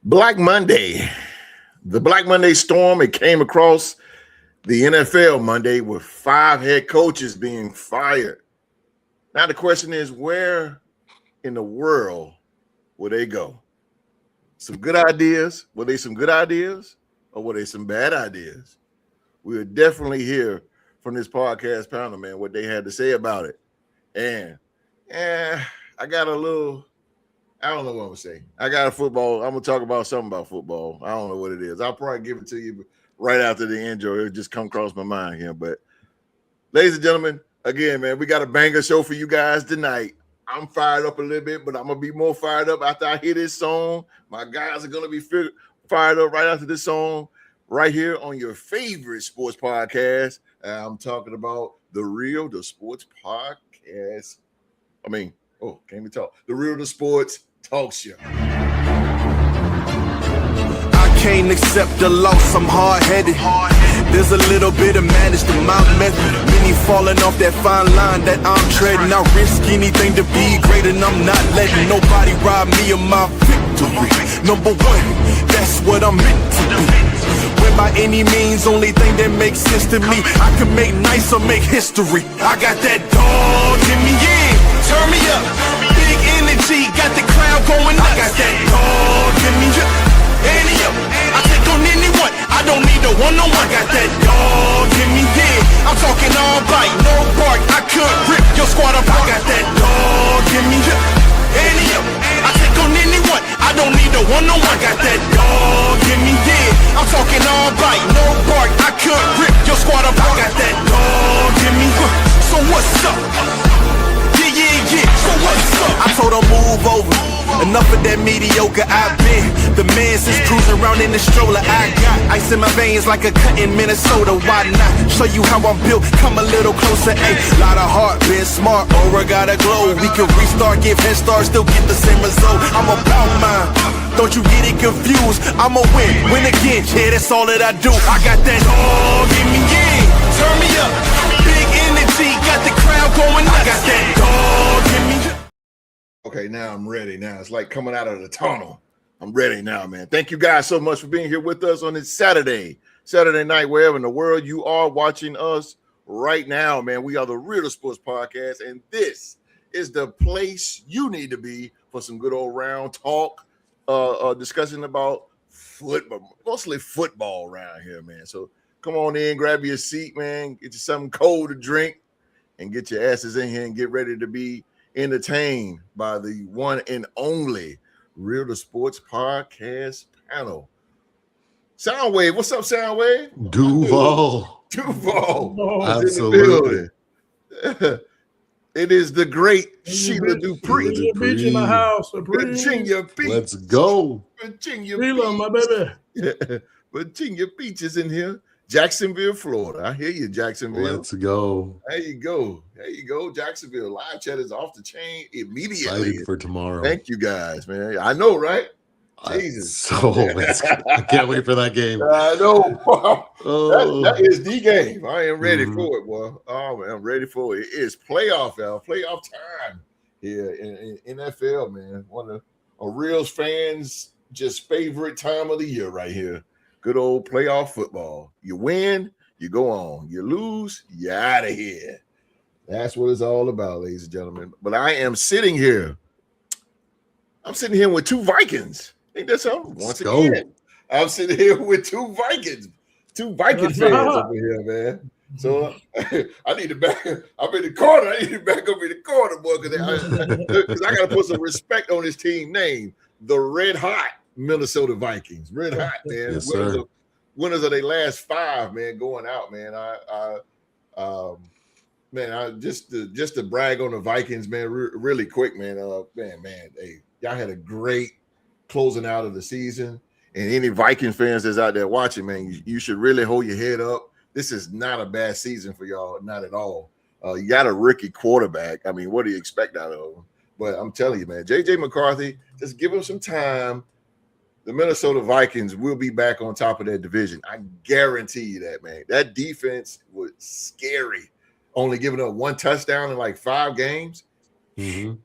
Black Monday. The Black Monday storm, it came across the NFL Monday with 5 head coaches being fired. Now the question is, where in the world will they go? Some good ideas. Were they some good ideas or were they some bad ideas? We'll definitely hear from this podcast panel, man, what they had to say about it. And I got a little, I don't know what I'm gonna say. I got a football. I'm gonna talk about something about football. I don't know what it is. I'll probably give it to you right after the intro. It'll just come across my mind here. But ladies and gentlemen, again, man, we got a banger show for you guys tonight. I'm fired up a little bit, but I'm gonna be more fired up after I hear this song. My guys are gonna be fired up right after this song, right here on your favorite sports podcast. I'm talking about the Sports Podcast. Can't even talk. The Sports Talk Show. I can't accept the loss, I'm hard-headed. There's a little bit of madness to my method. Many falling off that fine line that I'm treading. I risk anything to be great, and I'm not letting nobody rob me of my victory. Number one, that's what I'm meant to be. When by any means, only thing that makes sense to me, I can make nice or make history. I got that dog in me, yeah, turn me up. Big energy, got the crowd going nuts. I got that dog in me, any up. I take on anyone, I don't need a one-on-one. I got that dog in me, yeah. I'm talking all bite, no bark. I could rip your squad apart. I got that dog in me, any up. I take on anyone, I don't need a one-on-one. I got that dog in me, yeah. I'm talking all bite, no bark. I could rip your squad apart. I got that dog in me. So what's up? Yeah. So what's up? I told her move over. Enough of that mediocre I've been. The man since cruising around in the stroller. I got ice in my veins like a cut in Minnesota. Why not show you how I'm built? Come a little closer. Ayy, lot of heart, been smart. Aura got a glow. We can restart, give head start, still get the same result. I'm about mine. Don't you get it confused? I'ma win again. Yeah, that's all that I do. I got that dog in me, yeah. Turn me up. Big energy, got the crowd going nuts. I got that dog in me. Okay, now I'm ready. Now it's like coming out of the tunnel. I'm ready now, man. Thank you guys so much for being here with us on this Saturday night, wherever in the world you are watching us right now, man. We are the Real Sports Podcast, and this is the place you need to be for some good old round talk, discussion about football, mostly football around here, man. So come on in, grab your seat, man. Get you something cold to drink, and get your asses in here and get ready to be entertained by the one and only Real Sports Podcast panel. Soundwave, what's up, Soundwave? Duval. Oh, absolutely. It is the great Sheila Dupree. Beach in my house. Virginia Beach. Let's go. Virginia Beach. My baby. Virginia Beach is in here. Jacksonville, Florida. I hear you, Jacksonville. Let's go. There you go. Jacksonville. Live chat is off the chain immediately. Excited for tomorrow. Thank you guys, man. I know, right? Jesus. I can't wait for that game. I know. That is the game. I am ready for it, boy. Oh, man, I'm ready for it. It is playoff time here in NFL, man. One of a real fans' just favorite time of the year right here. Good old playoff football. You win, you go on. You lose, you're out of here. That's what it's all about, ladies and gentlemen. But I am sitting here. I'm sitting here with 2 Vikings. Ain't that something? Once again, I'm sitting here with 2 Vikings. 2 Viking fans over here, man. So I need to back. I'm in the corner. I need to back up in the corner, boy, because I got to put some respect on this team name, the Red Hot Minnesota Vikings. Red hot, man. Yes, winners of their last 5, man, going out, man. I just to brag on the Vikings, man, really quick, man. Hey, y'all had a great closing out of the season. And any Viking fans that's out there watching, man, you should really hold your head up. This is not a bad season for y'all, not at all. You got a rookie quarterback. I mean, what do you expect out of him? But I'm telling you, man, J.J. McCarthy, just give him some time. The Minnesota Vikings will be back on top of that division. I guarantee you that, man. That defense was scary. Only giving up 1 touchdown in like 5 games. Mm-hmm.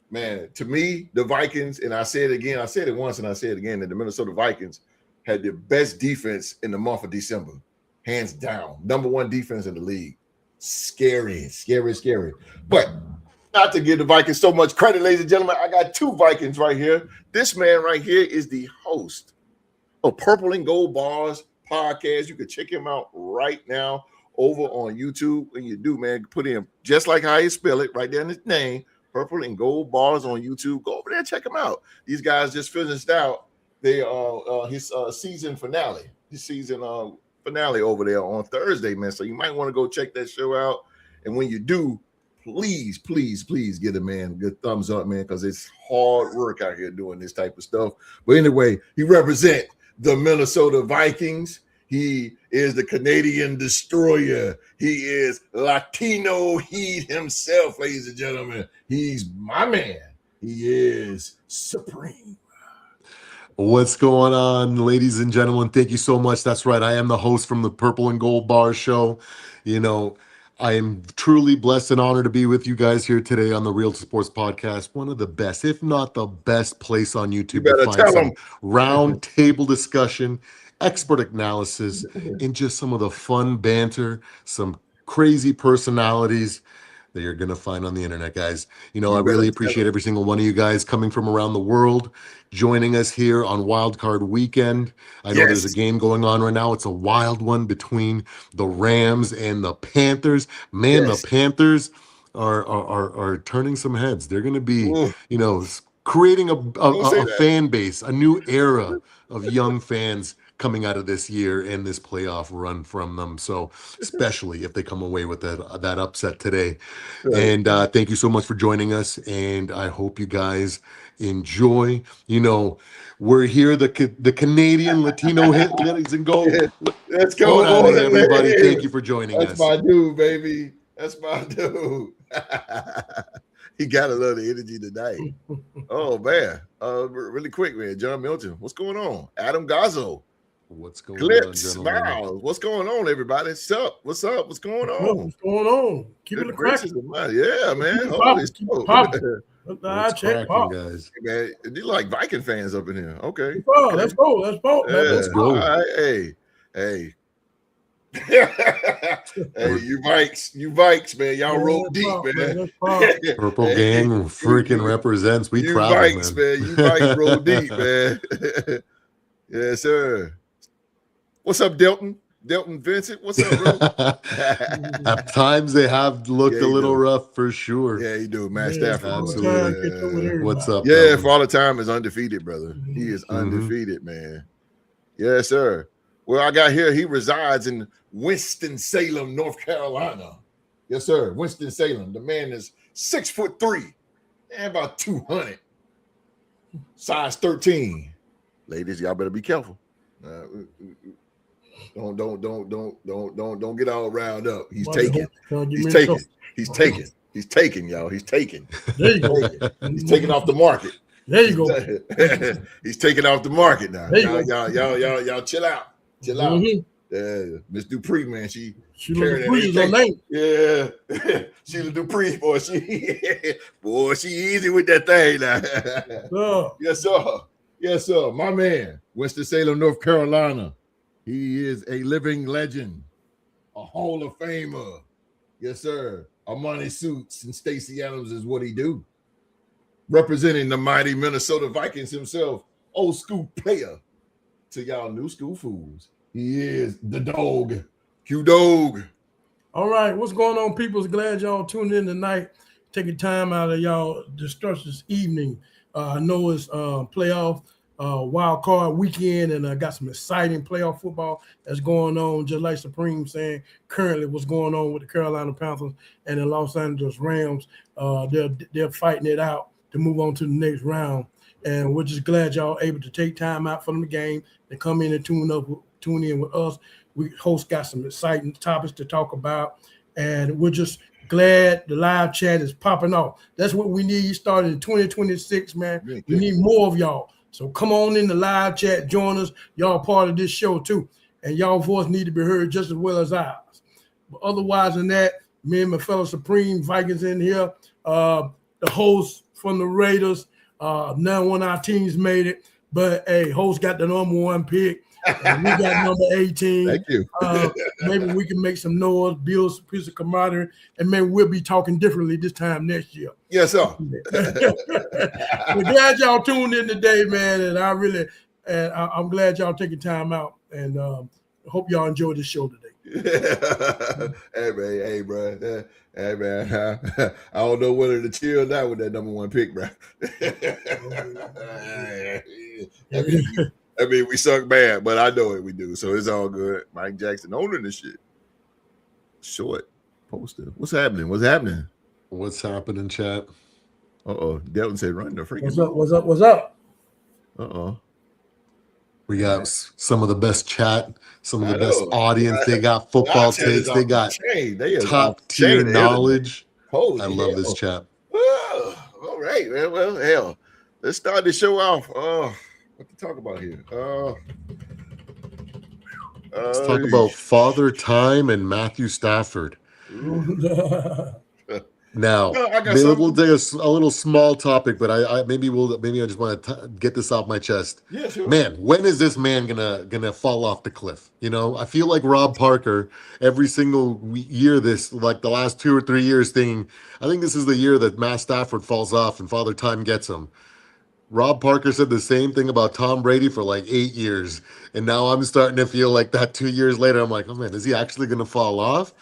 man, to me, the Vikings, and I said it again, I said it once and I said it again, that the Minnesota Vikings had the best defense in the month of December. Hands down. Number one defense in the league. Scary. But not to give the Vikings so much credit, ladies and gentlemen, I got two Vikings right here. This man right here is the host of Purple and Gold Bars podcast. You can check him out right now over on YouTube. When you do, man, put in just like how you spell it right there in his name, Purple and Gold Bars on YouTube. Go over there and check him out. These guys just finished out his season finale. His season finale over there on Thursday, man. So you might want to go check that show out. And when you do, please get a man good thumbs up, man, because it's hard work out here doing this type of stuff. But anyway, he represents the Minnesota Vikings. He is the Canadian destroyer. He is Latino Heat himself, ladies and gentlemen. He's my man. He is supreme. What's going on, ladies and gentlemen? Thank you so much. That's right. I am the host from the Purple and Gold Bar Show. You know, I am truly blessed and honored to be with you guys here today on the Real Sports Podcast. One of the best, if not the best place on YouTube to find some round table discussion, expert analysis, and just some of the fun banter, some crazy personalities that you're going to find on the internet, guys. You know, I really appreciate every single one of you guys coming from around the world, joining us here on Wild Card Weekend. I know there's a game going on right now. It's a wild one between the Rams and the Panthers. Man, the Panthers are turning some heads. They're going to be, you know, creating a fan base, a new era of young fans coming out of this year and this playoff run from them. So especially if they come away with that upset today. And thank you so much for joining us. And I hope you guys enjoy. You know, we're here, the Canadian Latino hit, ladies and go. Let's go on, everybody. Thank you for joining us. That's my dude, baby. That's my dude. He got a lot of energy tonight. Oh, man. Really quick, man. John Milton, what's going on? Adam Gazzo. What's going Clips, on, Miles. What's going on, everybody? What's up? What's going on? What's going on? Keep it cracking. Yeah, man. Keep it popping. What's cracking, guys? Man, you like Viking fans up in here. Okay. Let's go. Let's go. All right. Hey. Hey, you Vikes, man. Y'all roll deep, man. Purple Gang freaking represents. We proud, Vikes, man. You Vikes roll deep, man. Yes, sir. What's up, Delton? Delton Vincent, what's up, bro? At times they have looked a little rough for sure. Yeah, you do. Matt Stafford. Absolutely. What's up? Yeah, Father Time is undefeated, brother. He is undefeated, man. Yes, sir. Well, I got here. He resides in Winston-Salem, North Carolina. Yes, sir. Winston-Salem. The man is 6'3" and about 200. Size 13. Ladies, y'all better be careful. Don't get all riled up. He's taking, y'all. He's taking. There you go. He's taking off the market. There you go. He's taking off the market now. Y'all chill out. Miss Dupree, man, she carried that. Yeah. Sheila Dupree, boy, she easy with that thing now. Yes, sir. My man, Winston-Salem, North Carolina. He is a living legend, a Hall of Famer. Yes, sir. Armani Suits and Stacey Adams is what he do. Representing the mighty Minnesota Vikings himself, old school player to y'all new school fools. He is the dog, Q-Dog. All right, what's going on, people? Glad y'all tuned in tonight. Taking time out of y'all this evening. I know it's playoff wild card weekend, and I got some exciting playoff football that's going on, just like Supreme saying currently what's going on with the Carolina Panthers and the Los Angeles Rams. They're fighting it out to move on to the next round. And we're just glad y'all able to take time out from the game and come in and tune in with us. We host got some exciting topics to talk about, and we're just glad the live chat is popping off. That's what we need. Started in 2026, man. We need more of y'all. So come on in the live chat, join us. Y'all part of this show too, and y'all voice need to be heard just as well as ours. But otherwise than that, me and my fellow Supreme Vikings in here. The host from the Raiders. None one of our teams made it, but hey, host got the #1 pick. And we got number 18. Thank you. Maybe we can make some noise, build some piece of camaraderie, and maybe we'll be talking differently this time next year. Yes, sir. We're glad y'all tuned in today, man, and I'm glad y'all taking time out, and hope y'all enjoyed the show today. Hey, bro. Hey, man. I don't know whether to chill or not with that #1 pick, bro. I mean, we suck bad, but I know it. We do, so it's all good. Mike Jackson owning this shit. Short poster. What's happening? What's happening, chat? Delton said, "Run the freaking." What's up? We got some of the best chat, some of the best audience. They got football takes. They got top tier knowledge. I love this chat. All right, man. Well, hell, let's start the show off. What to talk about here? Let's talk about Father Time and Matthew Stafford. Now, we'll take a little small topic, but I just want to get this off my chest. Yeah, sure. Man, when is this man gonna fall off the cliff? You know, I feel like Rob Parker every single year, like the last 2 or 3 years, thinking, I think this is the year that Matt Stafford falls off and Father Time gets him. Rob Parker said the same thing about Tom Brady for like 8 years. And now I'm starting to feel like that 2 years later, I'm like, oh man, is he actually going to fall off?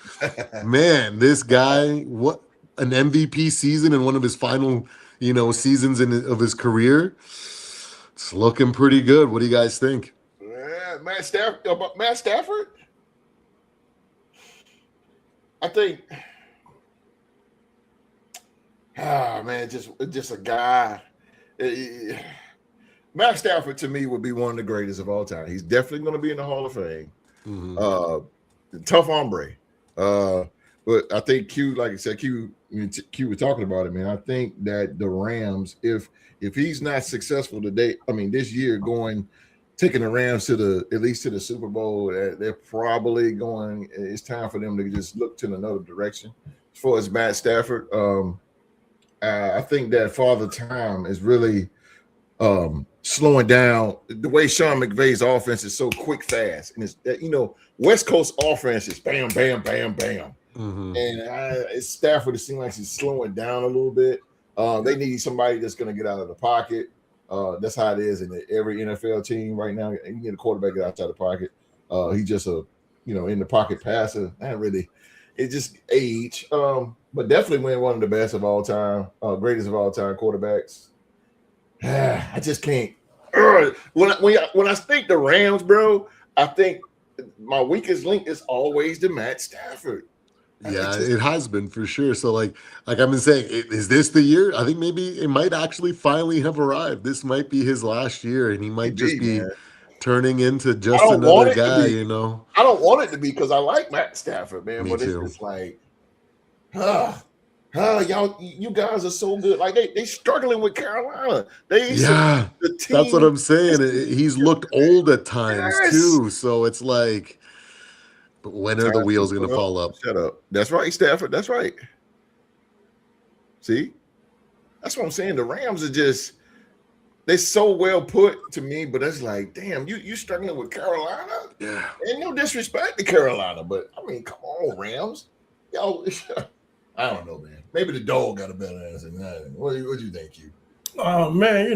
Man, this guy, what an MVP season in one of his final, seasons of his career. It's looking pretty good. What do you guys think? Matt Stafford? I think, man, just a guy. Matt Stafford to me would be one of the greatest of all time. He's definitely going to be in the Hall of Fame. Mm-hmm. Tough hombre. But I think Q, like I said, Q was talking about it, man. I think that the Rams, if he's not successful today, this year taking the Rams at least to the Super Bowl, they're probably going. It's time for them to just look to another direction. As far as Matt Stafford, I think that Father Time is really slowing down. The way Sean McVay's offense is so quick, fast, and it's West Coast offense is bam, bam, bam, bam. Mm-hmm. And Stafford, it seems like he's slowing down a little bit. They need somebody that's going to get out of the pocket. That's how it is in every NFL team right now. You get a quarterback get outside the pocket. He's just a in the pocket passer. Not really. It's just age. But definitely one of the best of all time, greatest of all time quarterbacks. I just can't. When I think the Rams, bro, I think my weakest link is always the Matt Stafford. Yeah, it has been for sure. So like I've been saying, is this the year? I think maybe it might actually finally have arrived. This might be his last year, and he might just be turning into just another guy, I don't want it to be because I like Matt Stafford, man. Me but too. It's just like, y'all, you guys are so good. Like they struggling with Carolina. The team, that's what I'm saying. He's looked old at times too. So it's like, but when are the wheels going to fall up? Shut up. That's right, Stafford. That's right. See, that's what I'm saying. The Rams are just. They're so well put to me, but it's like, damn, you struggling with Carolina? Yeah. And no disrespect to Carolina, but come on, Rams. Y'all, I don't know, man. Maybe the dog got a better answer than that. What do you think, you? Man,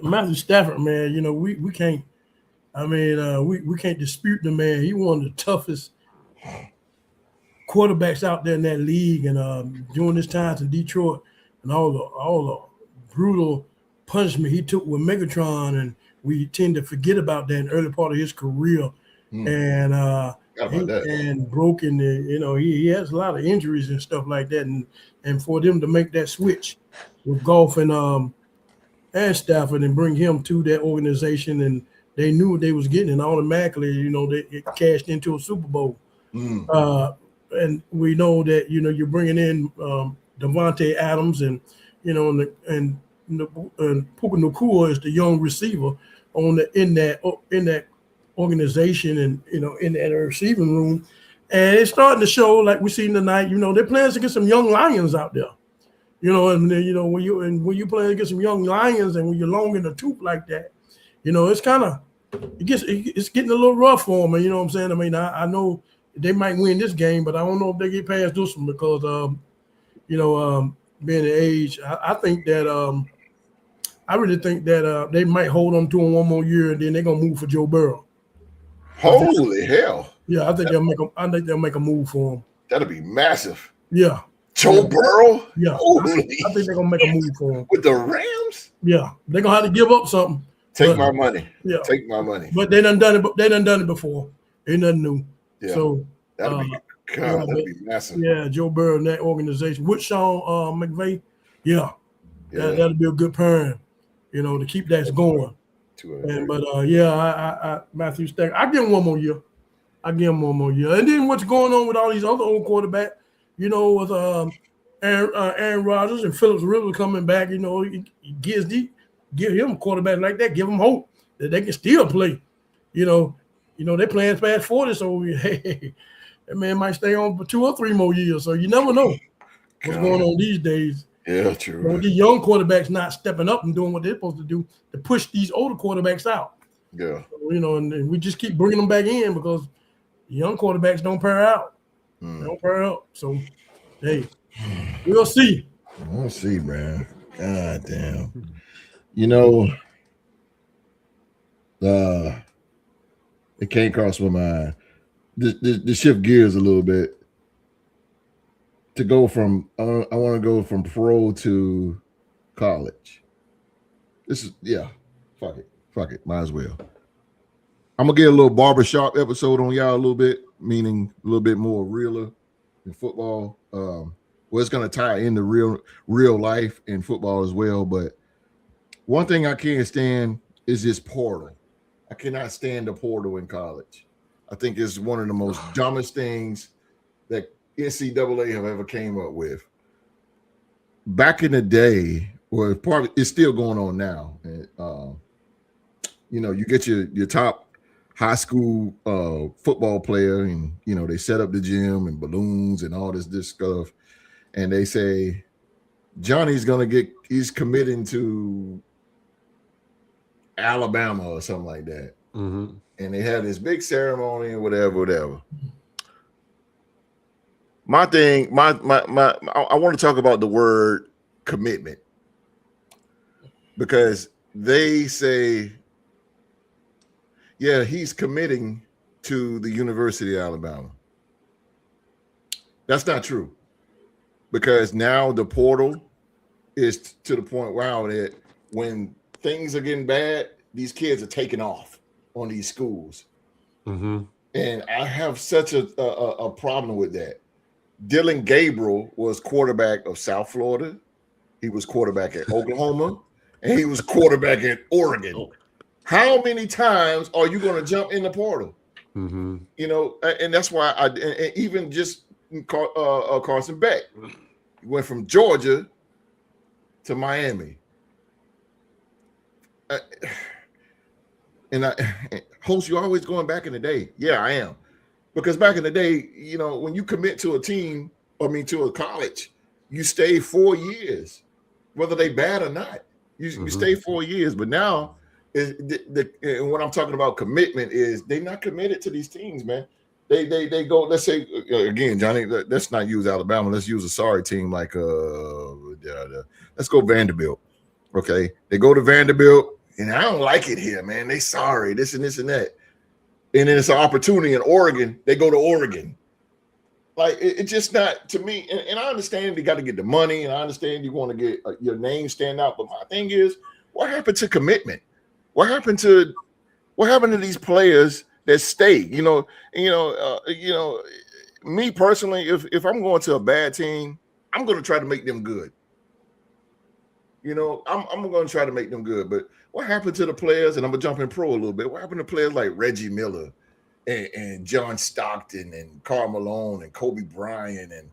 Matthew Stafford, man, we can't. We can't dispute the man. He one of the toughest quarterbacks out there in that league, and during his times in Detroit, and all the brutal punishment he took with Megatron, and we tend to forget about that in the early part of his career. And broken, he has a lot of injuries and stuff like that, and for them to make that switch with Goff and Stafford and bring him to that organization, and they knew what they was getting, and automatically, it cashed into a Super Bowl. And we know that you're bringing in Devontae Adams, and and Puka Nacua is the young receiver in that organization, and in that receiving room, and it's starting to show like we seen tonight. They're playing against some young lions out there, And then, when you play against some young lions and when you're long in the tooth like that, it's kind of it's getting a little rough for them. You know what I'm saying? I mean, I know they might win this game, but I don't know if they get past this one because being the age, I think that I really think that they might hold on to him one more year and then they're gonna move for Joe Burrow. Holy hell! Yeah, I think they'll make a move for him. That'll be massive. Yeah. Joe Burrow? Yeah. I think they're gonna make a move for him. With the Rams? Yeah. They're gonna have to give up something. Take my money. Yeah. Take my money. But they done done it before. Ain't nothing new. Yeah. So that'll be massive. Yeah, Joe Burrow in that organization with Sean McVay. Yeah. That'll be a good pairing, to keep that going. Matthew Stafford, I give him one more year. And then what's going on with all these other old quarterbacks, with Aaron Rodgers and Phillips Rivers coming back, give him a quarterback like that, give him hope that they can still play. They're playing past 40, so hey, that man might stay on for 2 or 3 more years. So you never know what's going on these days. Yeah, true. These young quarterbacks not stepping up and doing what they're supposed to do to push these older quarterbacks out. Yeah. So, and we just keep bringing them back in because young quarterbacks don't pair out. They don't pair up. So, hey, we'll see. We'll see, man. God damn. It came across my mind. To shift gears a little bit. To go from, I want to go from pro to college. Fuck it. Might as well. I'm going to get a little barbershop episode on y'all a little bit, meaning a little bit more realer in football. It's going to tie into real life in football as well. But one thing I can't stand is this portal. I cannot stand the portal in college. I think it's one of the most dumbest things that NCAA have ever came up with. Back in the day, it's still going on now. You get your top high school football player, and they set up the gym and balloons and all this stuff, and they say Johnny's he's committing to Alabama or something like that. Mm-hmm. And they had this big ceremony and whatever. My thing, I want to talk about the word commitment, because they say, yeah, he's committing to the University of Alabama. That's not true, because now the portal is to the point, that when things are getting bad, these kids are taking off on these schools. Mm-hmm. And I have such a problem with that. Dylan Gabriel was quarterback of South Florida. He was quarterback at Oklahoma, and he was quarterback at Oregon. How many times are you going to jump in the portal? Mm-hmm. And that's why and even just Carson Beck went from Georgia to Miami. Host, you're always going back in the day. Yeah, I am. Because back in the day, when you commit to to a college, you stay 4 years, whether they bad or not. You stay 4 years. But now, and what I'm talking about commitment is they're not committed to these teams, man. They go. Let's say again, Johnny. Let's not use Alabama. Let's use a sorry team like let's go Vanderbilt. Okay, they go to Vanderbilt, and I don't like it here, man. They sorry this and that. And then it's an opportunity in Oregon. They go to Oregon. Like, it's just not, to me, and I understand you got to get the money, and I understand you want to get your name stand out. But my thing is, what happened to commitment? What happened to these players that stay? Me personally, if I'm going to a bad team, I'm going to try to make them good. I'm going to try to make them good. But what happened to the players, and I'm going to jump in pro a little bit, what happened to players like Reggie Miller and John Stockton and Karl Malone and Kobe Bryant and,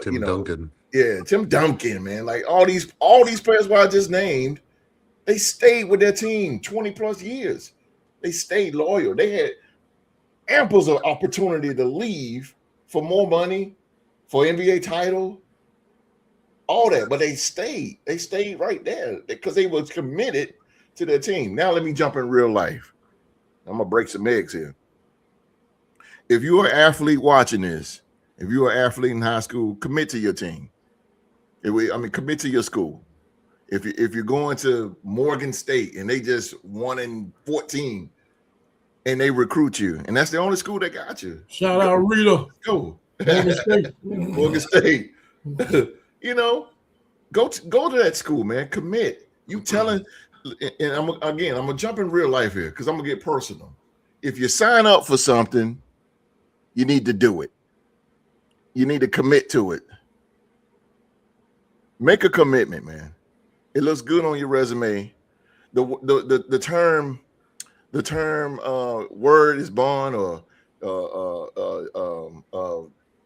Tim Duncan. Yeah, Tim Duncan, man. Like all these players who I just named, they stayed with their team 20 plus years. They stayed loyal. They had ample of opportunity to leave for more money, for NBA title. all that, but they stayed. They stayed right there because they was committed to their team. Now let me jump in real life. I'm gonna break some eggs here. If you're an athlete watching this, if you're an athlete in high school, commit to your team. Commit to your school. If you're going to Morgan State and they just 1-14 and they recruit you, and that's the only school that got you. Shout out Rita. Go. Morgan State. Morgan State. You know, go to that school, man. Commit. You telling, and I'm gonna jump in real life here because I'm gonna get personal. If you sign up for something, you need to do it. You need to commit to it. Make a commitment, man. It looks good on your resume. The term word is bond or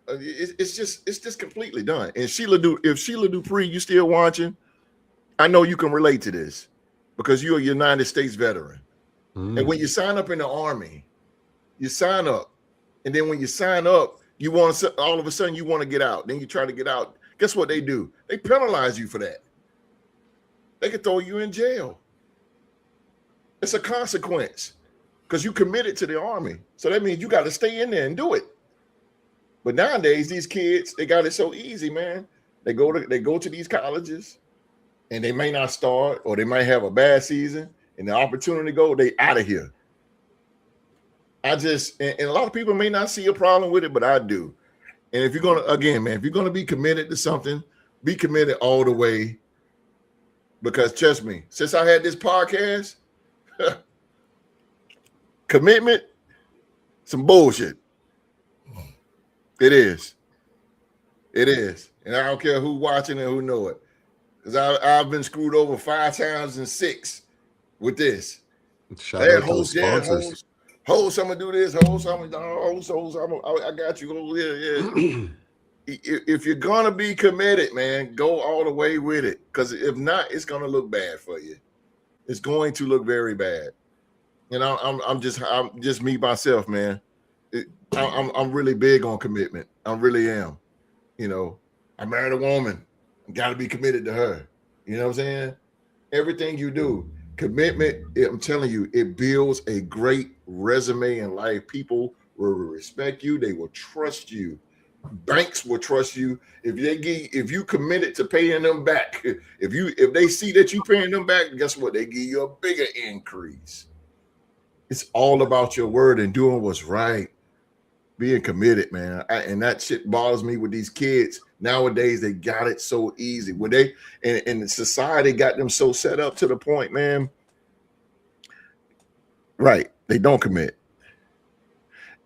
it's just completely done. And if Sheila Dupree, you still watching, I know you can relate to this because you're a United States veteran. And when you sign up in the Army, you sign up, and then when you sign up, you want to all of a sudden you want to get out. Then you try to get out. Guess what they do? They penalize you for that. They could throw you in jail. It's a consequence because you committed to the Army. So that means you got to stay in there and do it. But nowadays, these kids, they got it so easy, man. They go to these colleges and they may not start or they might have a bad season and the opportunity to go, they out of here. And a lot of people may not see a problem with it, but I do. And if you're going to, again, man, if you're going to be committed to something, be committed all the way. Because trust me, since I had this podcast, commitment, some bullshit. It is. It is. And I don't care who watching and who know it. Because I've been screwed over 5 times and 6 with this. Shout out to the sponsors. Host, I'm gonna do this. Host, I got you. Oh, yeah. If you're gonna be committed, man, go all the way with it. Because if not, it's gonna look bad for you. It's going to look very bad. And I'm just me myself, man. I'm really big on commitment. I really am. You know, I married a woman. Got to be committed to her. You know what I'm saying? Everything you do, commitment. I'm telling you, it builds a great resume in life. People will respect you. They will trust you. Banks will trust you if you committed to paying them back. If they see that you paying them back, guess what? They give you a bigger increase. It's all about your word and doing what's right. Being committed, man. And that shit bothers me with these kids. Nowadays, they got it so easy. When they and society got them so set up to the point, man. Right. They don't commit.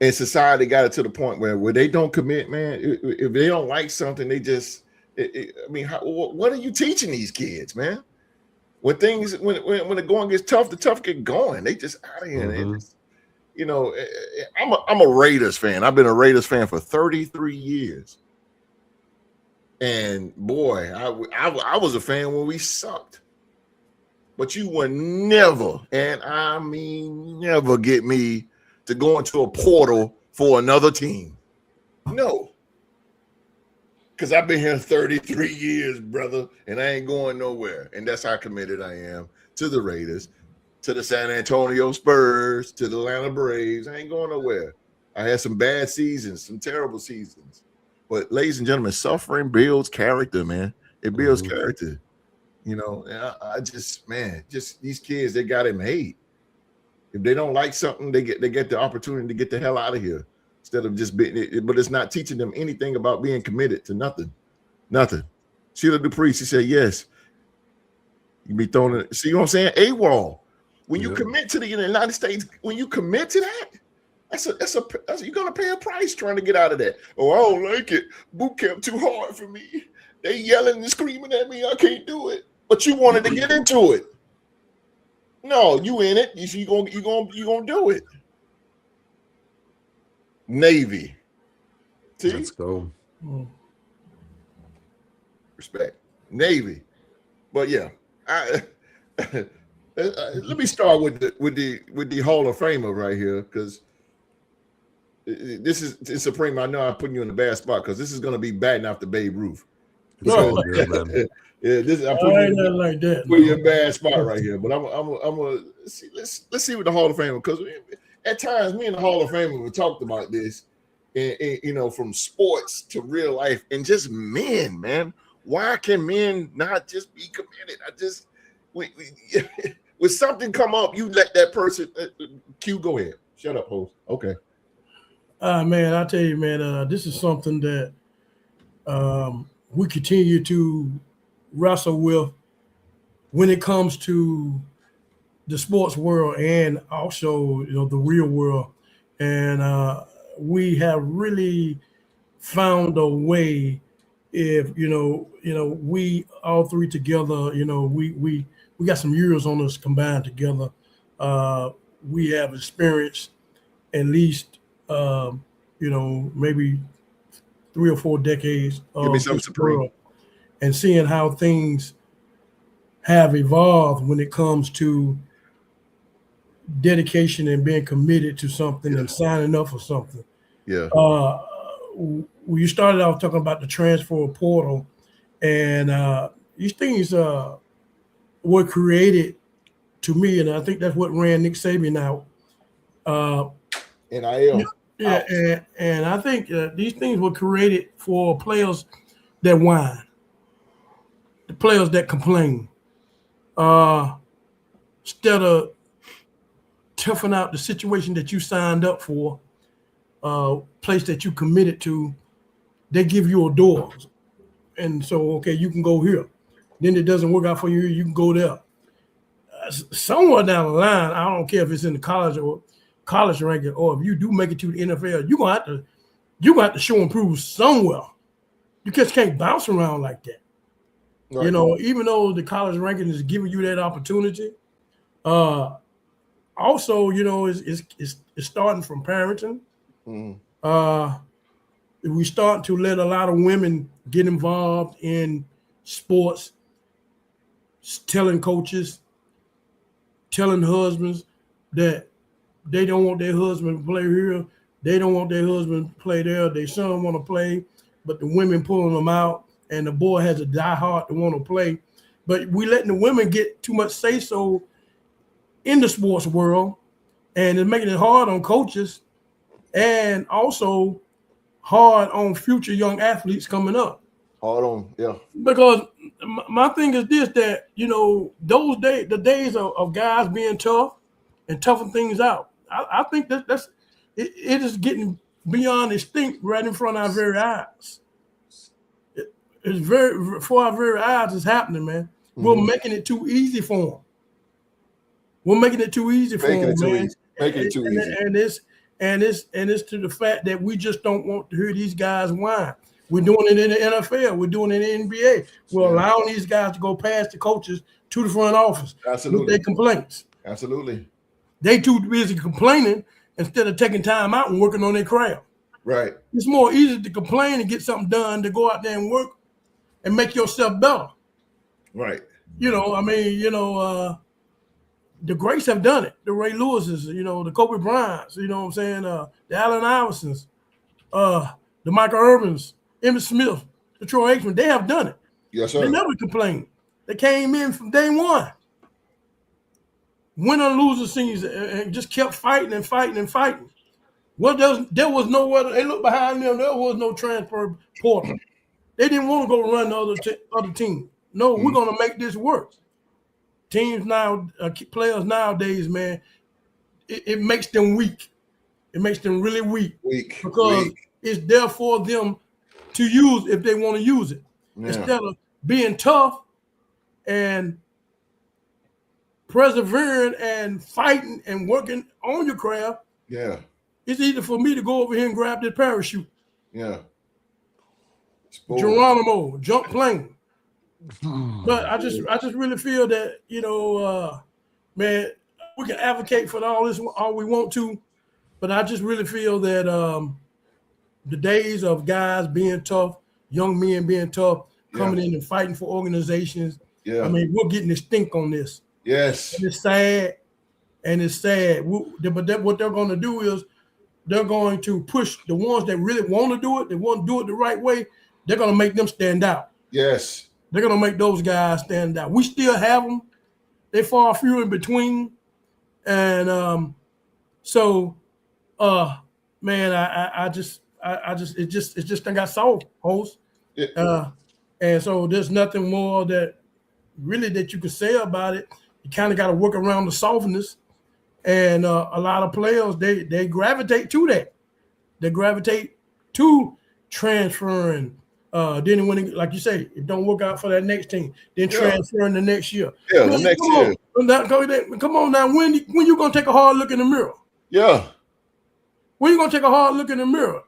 And society got it to the point where they don't commit, man. If they don't like something, they just, what are you teaching these kids, man? When the going gets tough, the tough get going. They just out of here. Mm-hmm. You know, I'm a Raiders fan. I've been a Raiders fan for 33 years. And boy, I was a fan when we sucked. But you would never, and I mean never, get me to go into a portal for another team. No. Because I've been here 33 years, brother, and I ain't going nowhere. And that's how committed I am to the Raiders, to the San Antonio Spurs, to the Atlanta Braves. I ain't going nowhere. I had some bad seasons, some terrible seasons. But ladies and gentlemen, suffering builds character, man. It builds character. You know, and I just these kids, they got it made. If they don't like something, they get the opportunity to get the hell out of here instead of just being. But it's not teaching them anything about being committed to nothing. Sheila Dupree, she said yes. You be throwing it. See what I'm saying? AWOL. When you commit to the United States, when you commit to that, you're gonna pay a price trying to get out of that. Oh, I don't like it. Boot camp too hard for me. They yelling and screaming at me. I can't do it. But you wanted to get into it. No, you in it. You gonna do it. Navy. See? Let's go. Respect. Navy. But yeah, let me start with the Hall of Famer right here, because this is Supreme. I know I'm putting you in a bad spot because this is going to be batting after Babe Ruth. It's all good, man. Yeah, this I'm I putting ain't you, nothing like that. put you in a No. bad spot right here. But I'm gonna see. Let's see what the Hall of Fame, because at times me and the Hall of Fame we talked about this, and you know, from sports to real life and just men, man. Why can men not just be committed? We when something come up, you let that person. Q, go ahead. Shut up, host. Okay. Man, I tell you, man, this is something that we continue to wrestle with when it comes to the sports world and also, the real world. And we have really found a way. If we all three together, we got some years on us combined together. We have experienced at least maybe 3 or 4 decades Give me of something this supreme. world, and seeing how things have evolved when it comes to dedication and being committed to something and signing up for something. Yeah. You started out talking about the transfer portal, and these things were created to me, and I think that's what ran Nick Saban out. NIL. Yeah, and I think these things were created for players that whine, the players that complain, instead of toughing out the situation that you signed up for, place that you committed to. They give you a door, and so okay, you can go here. Then it doesn't work out for you, you can go there. Somewhere down the line, I don't care if it's in the college ranking, or if you do make it to the NFL, you're gonna have to show and prove somewhere. You just can't bounce around like that. Right. Even though the college ranking is giving you that opportunity, also, it's starting from parenting. We start to let a lot of women get involved in sports, telling coaches, telling husbands that they don't want their husband to play here, they don't want their husband to play there, their son want to play, but the women pulling them out, and the boy has a die hard to want to play. But we letting the women get too much say so in the sports world, and it's making it hard on coaches and also hard on future young athletes coming up. Hard on, yeah. Because my thing is this, that, those days, the days of guys being tough and toughing things out, I think that's it is getting beyond extinct right in front of our very eyes. It's very, before our very eyes is happening, man. We're making it too easy for them. We're making it too easy for them, man. Making it too easy. And it's to the fact that we just don't want to hear these guys whine. We're doing it in the NFL. We're doing it in the NBA. We're allowing these guys to go past the coaches to the front office with their complaints. Absolutely. They too busy complaining instead of taking time out and working on their craft. Right. It's more easy to complain and get something done to go out there and work and make yourself better. Right. The greats have done it. The Ray Lewises, the Kobe Bryants, the Allen Iversons, the Michael Irvins, Emmitt Smith, the Troy Aikman, they have done it. Yes, sir. They never complained. They came in from day one. Win or lose the season and just kept fighting and fighting and fighting. Well, there was nowhere. They looked behind them. There was no transfer portal. They didn't want to go run the other team. No, we're going to make this work. Teams now, players nowadays, man, it makes them weak. It makes them really weak. Because it's there for them to use if they want to use it. Yeah. Instead of being tough and persevering and fighting and working on your craft. Yeah. It's easy for me to go over here and grab this parachute. Yeah. Geronimo, jump plane. But I just really feel that, man, we can advocate for all this all we want to, but I just really feel that the days of guys being tough, young men being tough, coming in and fighting for organizations. Yeah. I mean, we're getting extinct on this. Yes. And it's sad. But what they're going to do is they're going to push the ones that really want to do it, they want to do it the right way. They're going to make them stand out. Yes. They're gonna make those guys stand out. We still have them. They fall few in between, and so man, I just it just done got soft, host. Yeah. And so there's nothing more that you can say about it. You kind of got to work around the softness, and a lot of players they gravitate to that. They gravitate to transferring. Then when it, like you say, it don't work out for that next team, then transferring the next year. Yeah, Man, the next year. Come on now. When you gonna take a hard look in the mirror? Yeah. When you gonna take a hard look in the mirror?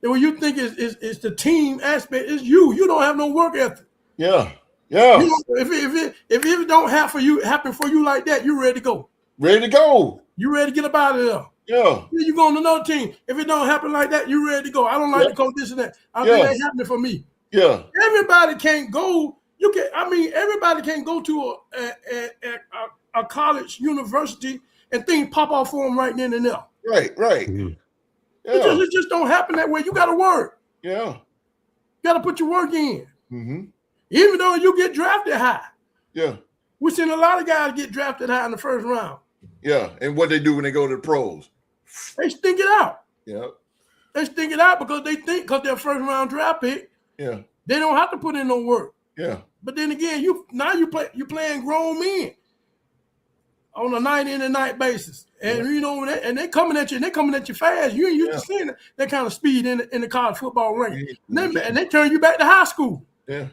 And when you think it's the team aspect, it's you. You don't have no work ethic. Yeah. Yeah. You know, if it don't happen for you like that, you ready to go. Ready to go. You ready to get up out of there. Yeah. You go on another team. If it don't happen like that, you ready to go. I don't like the coach this and that. I think that's happening for me. Yeah. Everybody can't go. Everybody can't go to a college, university, and things pop off for them right then and there. Right. Mm-hmm. Yeah. It just don't happen that way. You got to work. Yeah. You got to put your work in. Mm-hmm. Even though you get drafted high. Yeah. We've seen a lot of guys get drafted high in the first round. Yeah. And what they do when they go to the pros? They stink it out. Yeah. They stink it out because because they're first round draft pick. Yeah. They don't have to put in no work. Yeah. But then again, you playing grown men on a night in and night basis. And you know, and they coming at you, fast. You ain't used to seeing that kind of speed in the college football rank. And they turn you back to high school. Yeah.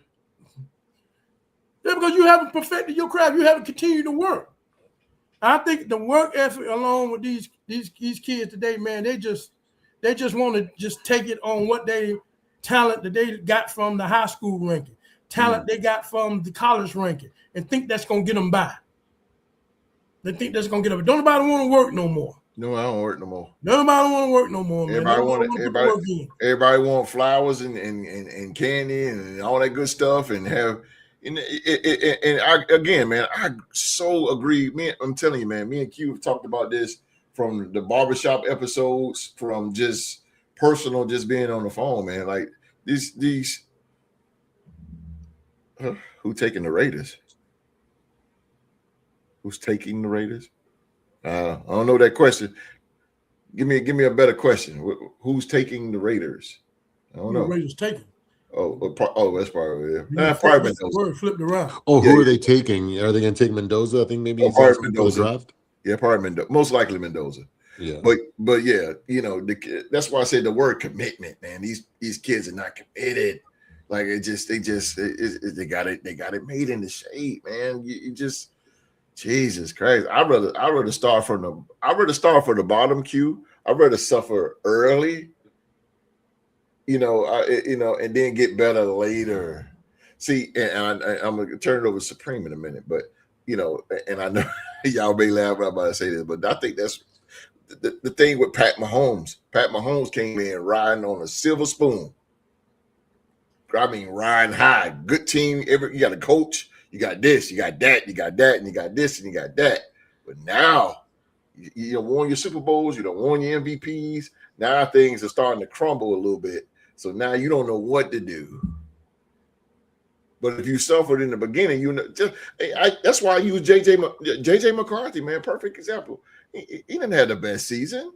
Yeah, because you haven't perfected your craft. You haven't continued to work. I think the work effort along with these kids today, man, they just want to just take it on what talent that they got from the high school ranking, talent they got from the college ranking, and think that's gonna get them by. They think that's gonna get them. Don't nobody want to work no more. No, I don't work no more. Nobody want to work no more, man. Everybody want flowers and candy and all that good stuff and have. And again, man, I so agree. I'm telling you, man, me and Q have talked about this from the barbershop episodes, from just personal, just being on the phone, man. Like these who taking the Raiders? Who's taking the Raiders? I don't know that question. Give me a better question. Who's taking the Raiders? I don't know. The Raiders taking. Oh, that's probably probably Mendoza. Flipped around. Oh, who are they taking? Are they going to take Mendoza? I think maybe he's probably Mendoza. The draft. Yeah, probably Mendoza. Most likely Mendoza. Yeah, but yeah, you know, that's why I said the word commitment, man. These kids are not committed. Like they got it made in the shade, man. You just Jesus Christ. I'd rather start from the bottom, Q. I'd rather suffer early. And then get better later. See, and I'm gonna turn it over to Supreme in a minute, but and I know y'all may laugh when I'm about to say this, but I think that's the thing with Pat Mahomes. Pat Mahomes came in riding on a silver spoon. I mean, riding high. Good team. You got a coach. You got this. You got that. You got that. And you got this. And you got that. But now you don't won your Super Bowls. You don't won your MVPs. Now things are starting to crumble a little bit. So now you don't know what to do. But if you suffered in the beginning, that's why I use JJ McCarthy, man. Perfect example. He didn't have the best season.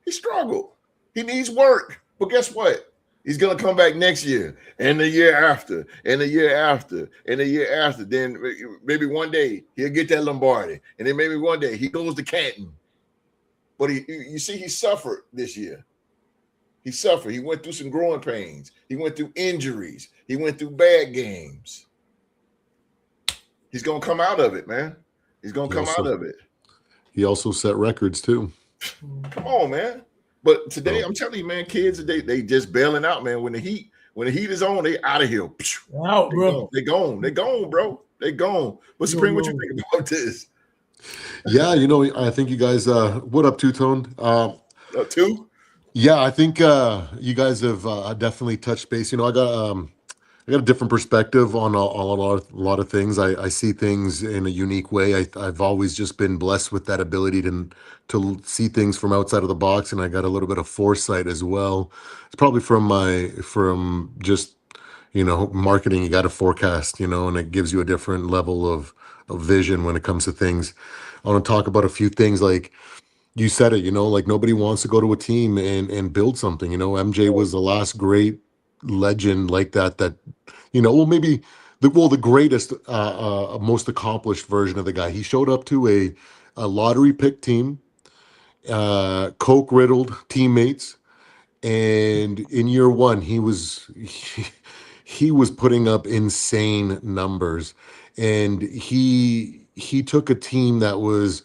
He struggled. He needs work. But guess what? He's going to come back next year and the year after and the year after and the year after. Then maybe one day he'll get that Lombardi. And then maybe one day he goes to Canton. But you see, he suffered this year. He suffered. He went through some growing pains. He went through injuries. He went through bad games. He's going to come out of it, man. He's going to come out of it. He also set records, too. Come on, man. But today, I'm telling you, man, kids, they just bailing out, man. When the heat is on, they out of here. Out, bro. They gone, bro. They gone. But Supreme, what you think about this? Yeah, I think you guys, what up, Two-Tone? Two? Yeah, I think you guys have definitely touched base. I got a different perspective on a lot of things. I see things in a unique way. I've always just been blessed with that ability to see things from outside of the box, and I got a little bit of foresight as well. It's probably from just marketing, you got to forecast, and it gives you a different level of vision when it comes to things. I want to talk about a few things like you said it, like nobody wants to go to a team and build something. MJ was the last great legend like that, well, maybe the greatest, most accomplished version of the guy. He showed up to a lottery pick team, coke riddled teammates, and in year one he was putting up insane numbers, and he took a team that was,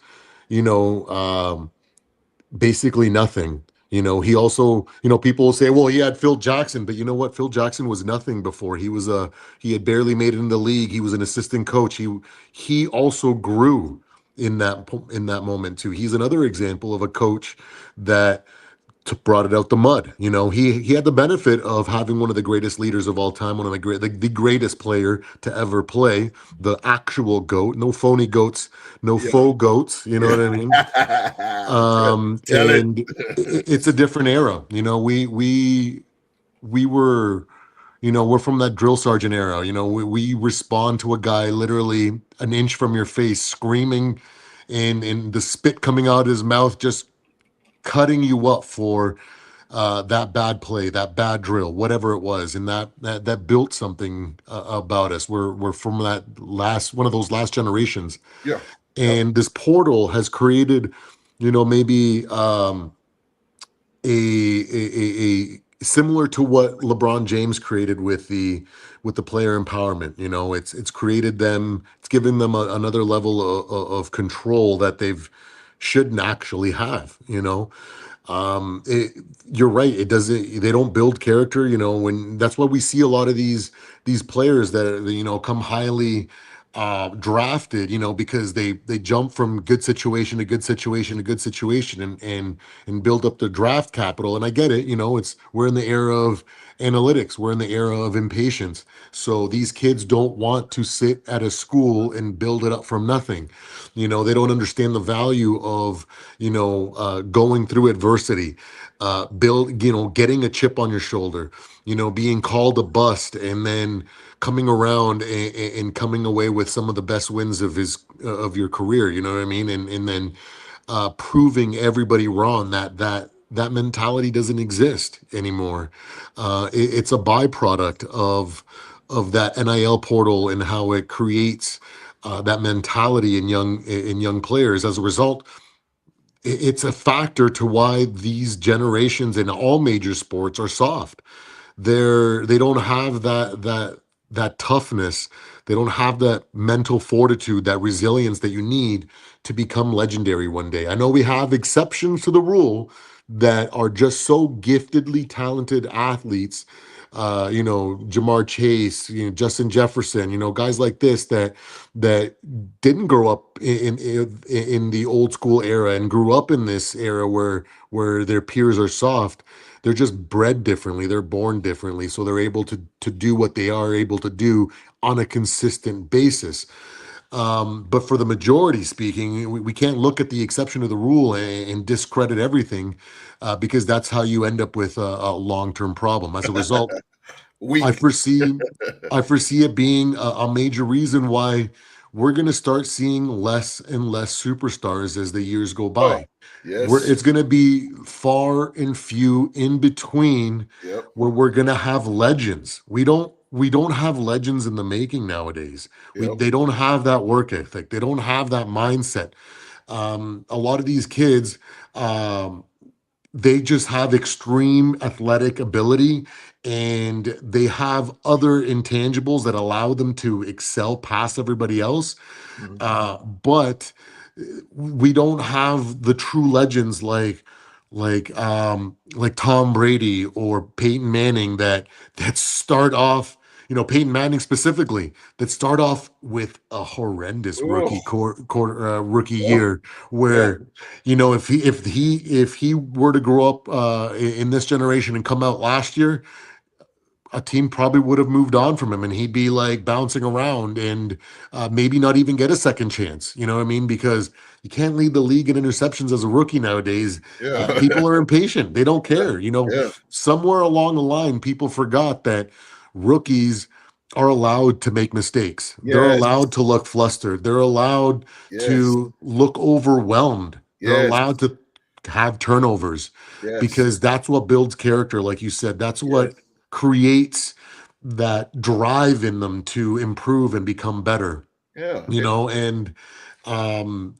you know, basically nothing. He also, people will say, well, he had Phil Jackson, but you know what? Phil Jackson was nothing before. He had barely made it in the league. He was an assistant coach. He also grew in that moment too. He's another example of a coach that brought it out the mud. He had the benefit of having one of the greatest leaders of all time, one of the greatest player to ever play, the actual goat, no phony goats, no Yeah. faux goats. You know what I mean? Tell it. And it's a different era. We were, we're from that drill sergeant era. We respond to a guy literally an inch from your face, screaming, and the spit coming out of his mouth, just cutting you up for that bad play, that bad drill, whatever it was, and that built something about us. We're from that one of those last generations, Yeah. and this portal has created, maybe a similar to what LeBron James created with the player empowerment. It's created them, it's given them another level of control that they've shouldn't actually have. You're right, it doesn't, they don't build character. When that's why we see a lot of these players that come highly drafted, because they jump from good situation to good situation to good situation, and build up the draft capital. And I get it, we're in the era of analytics, we're in the era of impatience, so these kids don't want to sit at a school and build it up from nothing. They don't understand the value of going through adversity, getting a chip on your shoulder, being called a bust, and then coming around and coming away with some of the best wins of your career. You know what I mean? And then proving everybody wrong, that mentality doesn't exist anymore. It's a byproduct of that NIL portal and how it creates that mentality in young players. As a result, it's a factor to why these generations in all major sports are soft. They don't have that toughness. They don't have that mental fortitude, that resilience that you need to become legendary one day. I know we have exceptions to the rule that are just so giftedly talented athletes, Jamar Chase, Justin Jefferson, guys like this that didn't grow up in the old school era and grew up in this era where their peers are soft. They're just bred differently. They're born differently. So they're able to do what they are able to do on a consistent basis. But for the majority speaking, we can't look at the exception of the rule and discredit everything, because that's how you end up with a long-term problem. As a result, I Weak. foresee I foresee it being a major reason why we're going to start seeing less and less superstars as the years go Oh, by. yes. It's going to be far and few in between Yep. where we're going to have legends. We don't have legends in the making nowadays. Yep. They don't have that work ethic. They don't have that mindset. A lot of these kids, they just have extreme athletic ability, and they have other intangibles that allow them to excel past everybody else. Mhm. But we don't have the true legends like Tom Brady or Peyton Manning that start off, Peyton Manning specifically, that start off with a horrendous Oh, rookie yeah. year, Yeah. where if he were to grow up in this generation and come out last year, a team probably would have moved on from him, and he'd be like bouncing around and maybe not even get a second chance. You know what I mean? Because you can't lead the league in interceptions as a rookie nowadays. Yeah. People are impatient. They don't care. Yeah. Somewhere along the line, people forgot that rookies are allowed to make mistakes. They're Yes. allowed to look flustered. They're allowed Yes. to look overwhelmed. They're Yes. allowed to have turnovers Yes. because that's what builds character. Like you said, that's Yes. what creates that drive in them to improve and become better, Yeah. and um,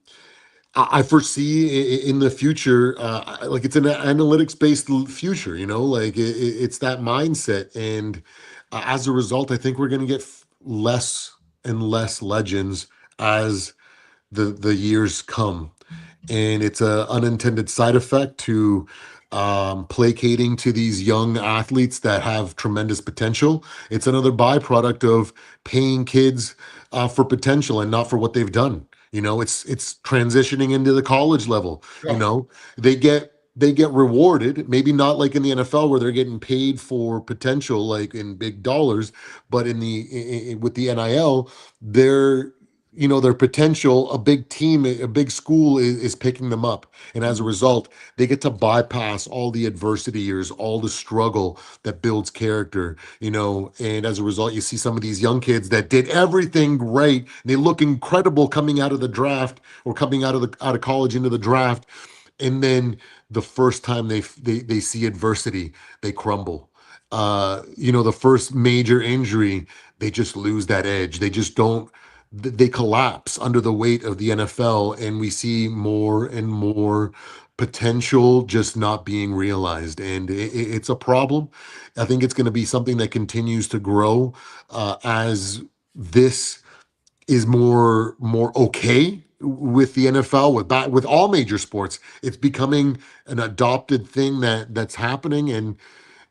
I foresee in the future, like it's an analytics based future, like it's that mindset. And as a result, I think we're going to get less and less legends as the years come. And it's a unintended side effect to placating to these young athletes that have tremendous potential. It's another byproduct of paying kids for potential and not for what they've done. It's transitioning into the college level. Yeah. They get rewarded, maybe not like in the NFL where they're getting paid for potential, like in big dollars, but with the NIL, their potential, a big team, a big school is picking them up. And as a result, they get to bypass all the adversity years, all the struggle that builds character, and as a result, you see some of these young kids that did everything right. And they look incredible coming out of the draft or coming out of college into the draft. And then the first time they see adversity, they crumble. The first major injury, they just lose that edge. They just don't, they collapse under the weight of the NFL, and we see more and more potential just not being realized. And it's a problem. I think it's going to be something that continues to grow as this is more okay with the NFL, with all major sports. It's becoming an adopted thing that's happening, and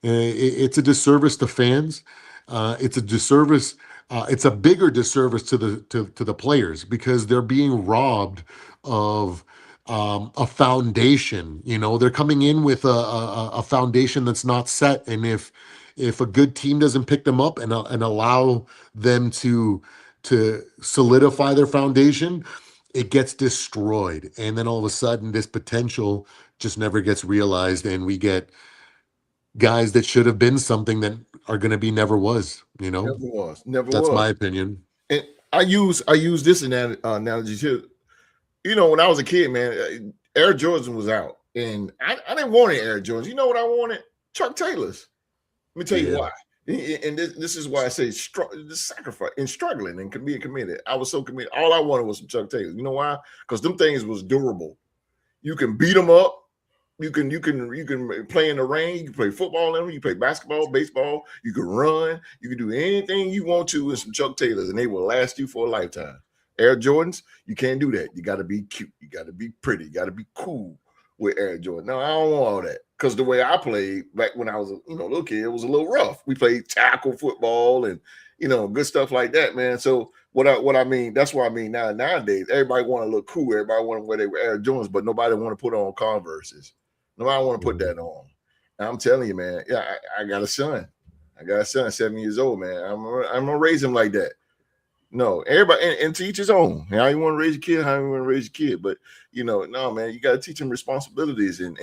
it's a disservice to fans. It's a disservice. It's a bigger disservice to the players because they're being robbed of a foundation. They're coming in with a foundation that's not set, and if a good team doesn't pick them up and allow them to solidify their foundation, it gets destroyed. And then all of a sudden, this potential just never gets realized, and we get guys that should have been something that are going to be never was. Never was. Never That's was. my opinion. And I use this analogy too. When I was a kid, man, Air Jordan was out, and I didn't want any Air Jordans. You know what I wanted? Chuck Taylors. Let me tell you why. And this is why I say the sacrifice and struggling and being committed. I was so committed. All I wanted was some Chuck Taylors. You know why? Because them things was durable. You can beat them up. You can play in the rain. You can play football in them. You can play basketball, baseball. You can run. You can do anything you want to with some Chuck Taylors, and they will last you for a lifetime. Air Jordans, you can't do that. You got to be cute. You got to be pretty. You got to be cool with Air Jordan. No, I don't want all that, because the way I played back when I was a little kid, it was a little rough. We played tackle football and good stuff like that, man. So what I mean, that's what I mean. Nowadays, everybody want to look cool. Everybody want to wear their Air Jordans, but nobody want to put on Converses. Nobody want to put that on. And I'm telling you, man. Yeah, I got a son. I got a son, 7 years old, man. I'm gonna raise him like that. No, everybody, and to each his own. How you want to raise your kid, how you want to raise your kid. But no, man, you got to teach them responsibilities and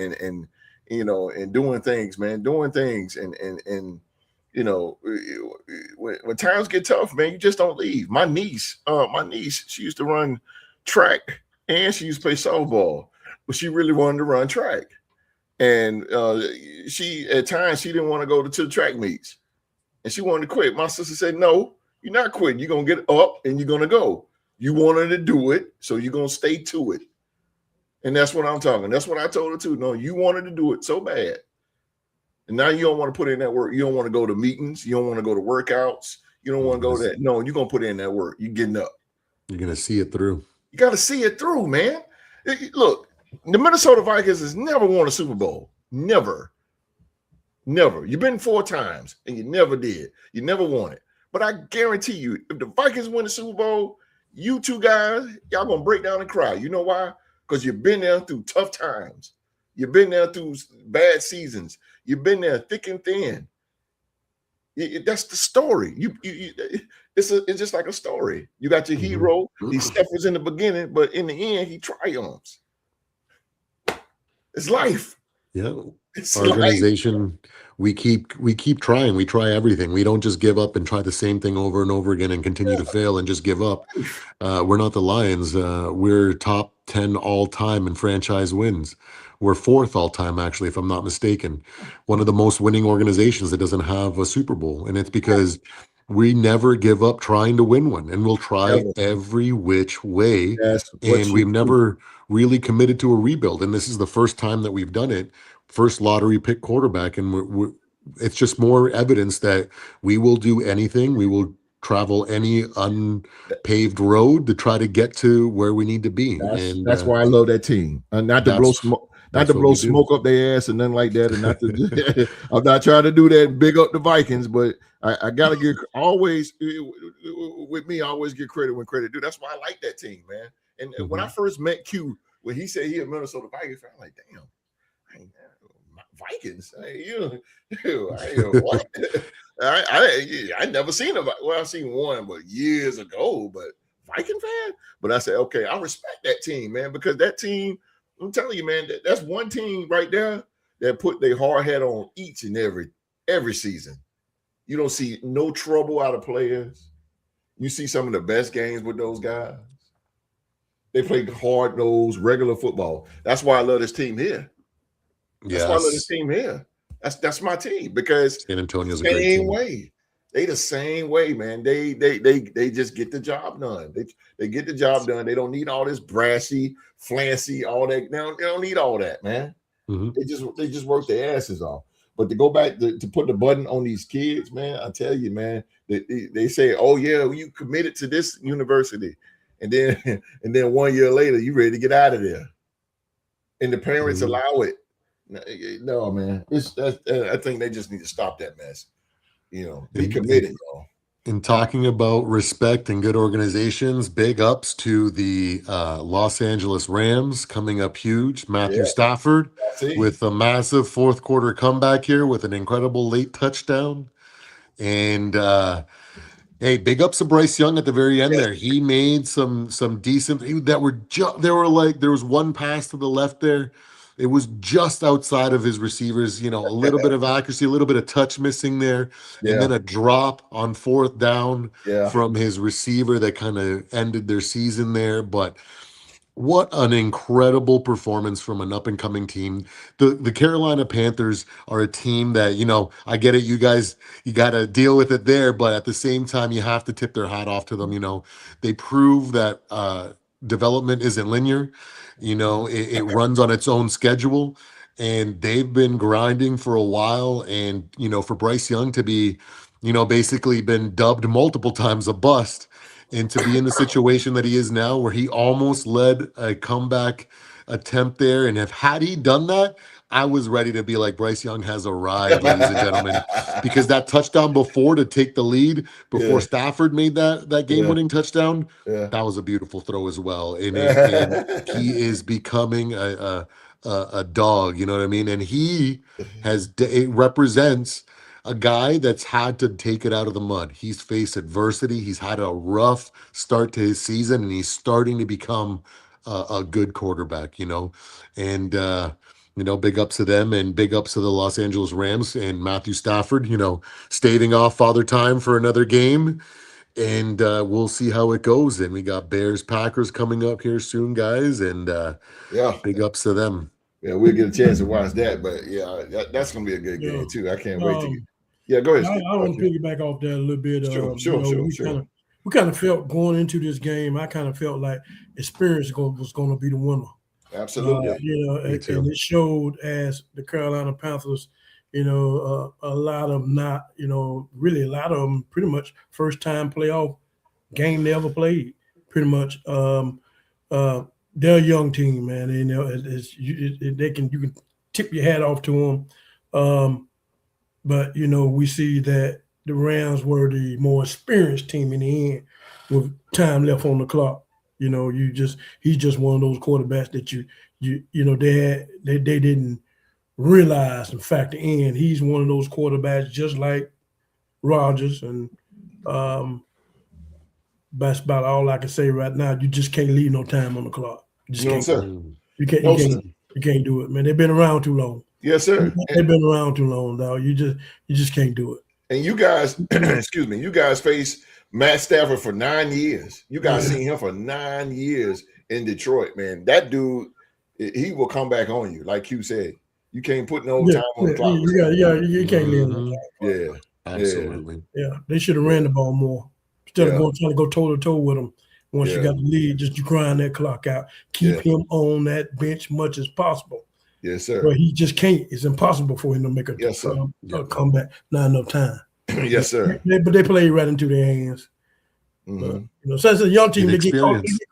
doing things, man, doing things, and when times get tough, man, you just don't leave. My niece, she used to run track and she used to play softball, but she really wanted to run track. And she at times she didn't want to go to the track meets, and she wanted to quit. My sister said, "No, you're not quitting. You're gonna get up and you're gonna go. You wanted to do it, so you're gonna stay to it." And that's what I'm talking. That's what I told her too. No, you wanted to do it so bad, and now you don't want to put in that work. You don't want to go to meetings. You don't want to go to workouts. You don't want to go to that. No, you're gonna put in that work. You're getting up. You're gonna see it through. You got to see it through, man. Look. The Minnesota Vikings has never won a Super Bowl. Never. You've been 4 times, and you never did. You never won it. But I guarantee you, if the Vikings win the Super Bowl, you two guys, y'all going to break down and cry. You know why? Because you've been there through tough times. You've been there through bad seasons. You've been there thick and thin. That's the story. It's just like a story. You got your hero. He suffers in the beginning, but in the end, he triumphs. It's life. Yeah. It's Our organization we keep trying. We try everything. We don't just give up and try the same thing over and over again and continue to fail and just give up. We're not the Lions. We're top 10 all time in franchise wins. We're fourth all time, actually, if I'm not mistaken. One of the most winning organizations that doesn't have a Super Bowl, and it's because we never give up trying to win one, and we'll try Ever. every which way. That's what And you we've do. never really committed to a rebuild, and this is the first time that we've done it. First lottery pick quarterback, and it's just more evidence that we will do anything. We will travel any unpaved road to try to get to where we need to be, and That's why I love that team. Not to blow that's smoke, not that's to what blow we do. smoke up their ass and nothing like that. And not to, I'm not trying to do that and big up the Vikings, but I gotta give always with me. I always give credit when credit due. That's why I like that team, man. And when I Mhm. first met Q, when he said he a Minnesota Vikings fan, I'm like, damn, I ain't, Vikings. What? I never seen them. Well, I've seen one, but years ago. But Viking fan. But I said, okay, I respect that team, man, because that team. I'm telling you, man, that's one team right there that put their hard hat on each and every season. You don't see no trouble out of players. You see some of the best games with those guys. They play hard nosed regular football. That's why I love this team here. That's why I love this Yes, team here. That's my team because San the Antonio's a great same team. way. They the same way, man. They just get the job done. They get the job done. They don't need all this brassy, flancy, all that. They don't need all that, man. Mhm. They just work their asses off. But to go back to put the button on these kids, man, I tell you, man, they say, oh yeah, you committed to this university, and then and then 1 year later, you ready to get out of there, and the parents Mhm. allow it. No, man. I think they just need to stop that mess. Be And, and committed, y'all. in talking about respect and good organizations, big ups to the Los Angeles Rams coming up huge. Matthew Yeah, Stafford I see. with a massive fourth quarter comeback here with an incredible late touchdown. And hey, big ups to Bryce Young at the very end Yes, there. He made some decent that were there were like there was one pass to the left there. It was just outside of his receivers, a little bit of accuracy, a little bit of touch missing there, and yeah, then a drop on fourth down yeah. from his receiver that kind of ended their season there. But what an incredible performance from an up and coming team. The Carolina Panthers are a team that, I get it, you guys, you got to deal with it there, but at the same time, you have to tip their hat off to them. They prove that development isn't linear. It runs on its own schedule, and they've been grinding for a while. And, for Bryce Young to be, basically been dubbed multiple times a bust, and to be in the situation that he is now, where he almost led a comeback attempt there. And if had he done that, I was ready to be like, Bryce Young has arrived, ladies and gentlemen, because that touchdown before to take the lead before Yeah, Stafford made that game yeah, winning touchdown, yeah. that was a beautiful throw as well. And he is becoming a dog, you know what I mean? And he it represents a guy that's had to take it out of the mud. He's faced adversity. He's had a rough start to his season, and he's starting to become a good quarterback, And, big ups to them and big ups to the Los Angeles Rams and Matthew Stafford, staving off Father Time for another game. And we'll see how it goes. And we got Bears Packers coming up here soon, guys. And Yeah, big ups to them. yeah. We'll get a chance to watch that, but yeah, that's gonna be a good Yeah. game too. I can't wait to get. Um, Yeah, go ahead, Steve. I want to piggyback off that a little bit. Sure, sure, sure, sure. We kind of felt going into this game. I kind of felt like experience was going to be the winner. Absolutely. Me And too. it showed as the Carolina Panthers. A lot of them not. Really a lot of them pretty much first time playoff game they ever played. Pretty much. They're a young team, man. You can tip your hat off to them. But we see that the Rams were the more experienced team in the end with time left on the clock. He's just one of those quarterbacks that they didn't realize and factor in. He's one of those quarterbacks just like Rodgers, and that's about all I can say right now. You just can't leave no time on the clock. You just No, can't. sir. Mm. You can't. You No, sir. can't. You can't do it, man. They've been around too long. Yes, sir. They've been around too long, dog. You just can't do it. And you guys, excuse me, you guys faced Matt Stafford for 9 years. You guys Yeah. seen him for 9 years in Detroit, man. That dude, he will come back on you, like you said. You can't put no time on the clock. You can't live on Mhm. Yeah, Absolutely. Yeah, they should have ran the ball more instead of trying to go toe to toe with them. Once you got the lead, just you grind that clock out. Keep him on that bench much as possible. Yes, sir. But he just can't. It's impossible for him to make a comeback. Not enough time. Yes, sir. But they play right into their hands. Mhm. Since a young team, they get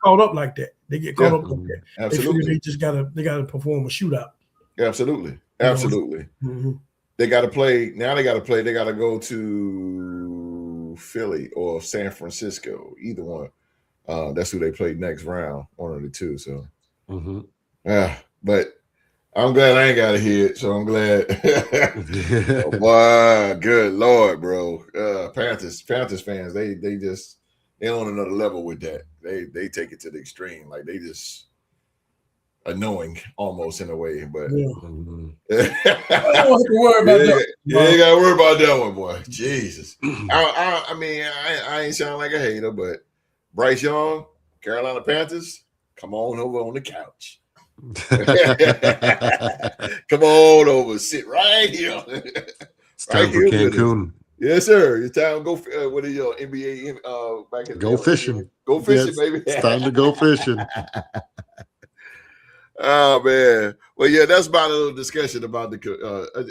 caught up like that. They get caught up like that. Absolutely. They figure they gotta perform a shootout. Absolutely. Absolutely. They got to play. Now they got to play. They got to go to Philly or San Francisco. Either one. That's who they play next round. One of the two. So, but I'm glad I ain't got to hear it. So I'm glad. Wow, good Lord, bro. Panthers fans, they on another level with that. They take it to the extreme. Like they just annoying almost in a way, but I don't have to worry about that. You ain't got to worry about that one, boy. Jesus. I mean, I ain't sound like a hater, but Bryce Young, Carolina Panthers, come on over on the couch. Come on over, sit right here. It's time for Cancun. Yes, sir. It's time to go. What is your NBA? Back in go fishing. Go fishing, baby. It's time to go fishing. Oh man, well, yeah, that's about a little discussion about the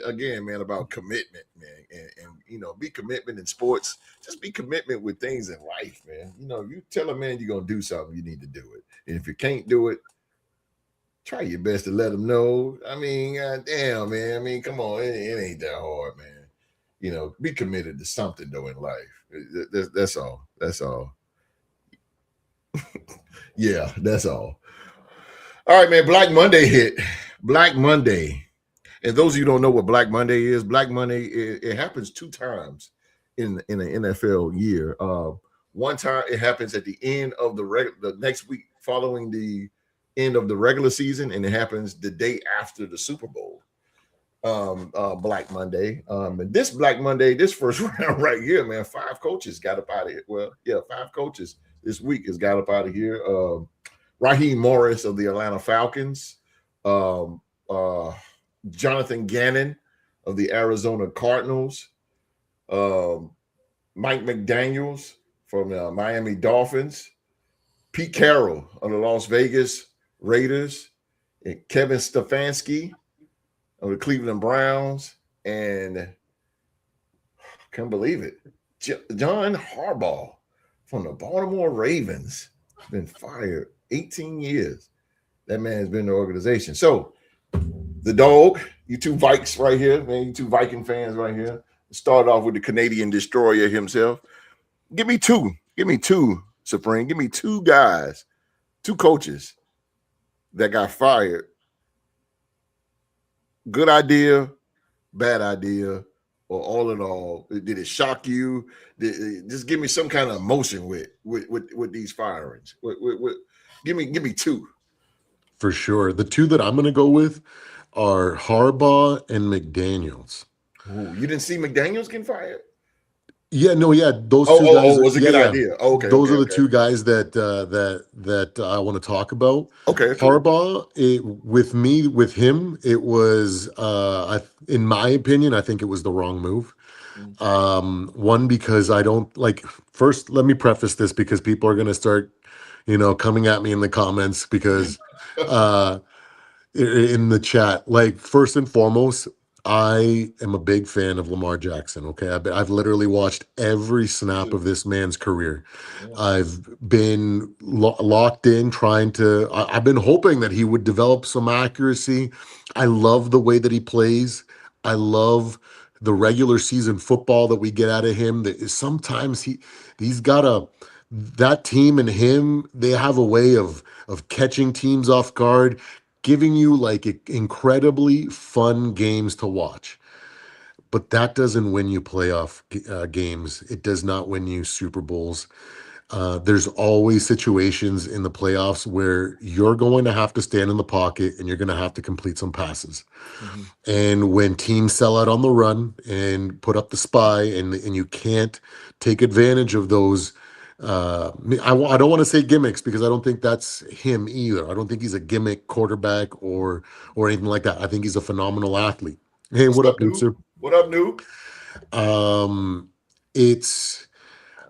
again, man, about commitment, man, and be commitment in sports. Just be commitment with things in life, man. If you tell a man you're gonna do something, you need to do it, and if you can't do it, try your best to let them know. I mean, damn, man. I mean, come on, it ain't that hard, man. Be committed to something though in life. That's all. That's all. Yeah, that's all. All right, man. Black Monday hit. Black Monday. And those of you who don't know what Black Monday is, Black Monday, it happens 2 times in an NFL year. One time it happens at the end of the next week following the end of the regular season, and it happens the day after the Super Bowl. Black Monday. And this Black Monday, this first round right here, man, 5 coaches got up out of here. Well, yeah, 5 coaches this week has got up out of here. Raheem Morris of the Atlanta Falcons, Jonathan Gannon of the Arizona Cardinals, Mike McDaniels from the Miami Dolphins, Pete Carroll of the Las Vegas Raiders, and Kevin Stefanski of the Cleveland Browns, and can't believe it, John Harbaugh from the Baltimore Ravens been fired 18 years. That man has been in the organization. So the dog, you 2 Vikes right here, man, you 2 Viking fans right here. Start off with the Canadian destroyer himself. Give me 2, Supreme. Give me 2 guys, 2 coaches that got fired. Good idea, bad idea, or all in all, did it shock you? Just give me some kind of emotion with these firings. Give me 2. For sure. The 2 that I'm going to go with are Harbaugh and McDaniels. Ooh, you didn't see McDaniels getting fired? Yeah, no, yeah. Those 2 guys. Was a good idea. Okay. Those are the 2 guys that I want to talk about. Okay. Harbaugh, with him, it was in my opinion, I think it was the wrong move. One, because I don't like. First, let me preface this because people are going to start, coming at me in the comments because in the chat. Like, first and foremost, I am a big fan of Lamar Jackson. Okay, I've literally watched every snap of this man's career. I've been locked in trying to. I've been hoping that he would develop some accuracy. I love the way that he plays. I love the regular season football that we get out of him. That sometimes he's got that team and him. They have a way of catching teams off guard, giving you like incredibly fun games to watch. But that doesn't win you playoff games. It does not win you Super Bowls. There's always situations in the playoffs where you're going to have to stand in the pocket and you're going to have to complete some passes. Mhm. And when teams sell out on the run and put up the spy, and you can't take advantage of those, I don't want to say gimmicks because I don't think that's him either. I don't think he's a gimmick quarterback or anything like that. I think he's a phenomenal athlete. Hey, What's what up, up, dude? Noobster? What up, dude? Um, it's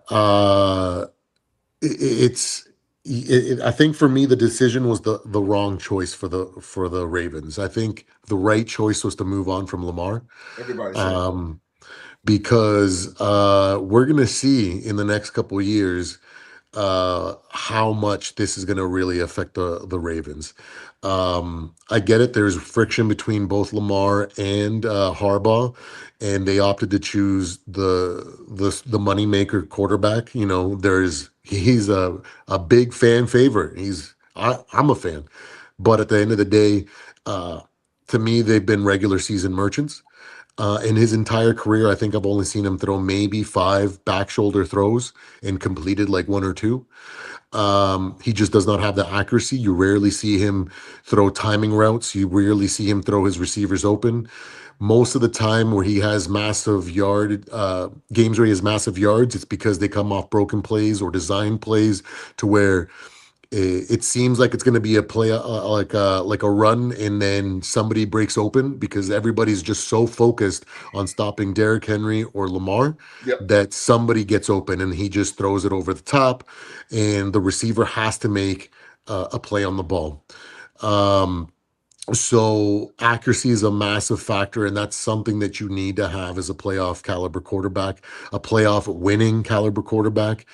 uh, it's I think for me the decision was the wrong choice for the Ravens. I think the right choice was to move on from Lamar. Everybody said that. Um, because we're going to see in the next couple of years how much this is going to really affect the Ravens. I get it. There's friction between both Lamar and Harbaugh, and they opted to choose the moneymaker quarterback. You know, he's a big fan favorite. I'm a fan, but at the end of the day, uh, to me, they've been regular season merchants. In his entire career, I think I've only seen him throw maybe 5 back shoulder throws and completed like 1 or 2. He just does not have the accuracy. You rarely see him throw timing routes. You rarely see him throw his receivers open. Most of the time, where he has massive games where he has massive yards, it's because they come off broken plays or design plays to where it seems like it's going to be a play like a run and then somebody breaks open because everybody's just so focused on stopping Derrick Henry or Lamar Yep. that somebody gets open and he just throws it over the top and the receiver has to make a play on the ball. Um, so accuracy is a massive factor, and that's something that you need to have as a playoff caliber quarterback, a playoff winning caliber quarterback.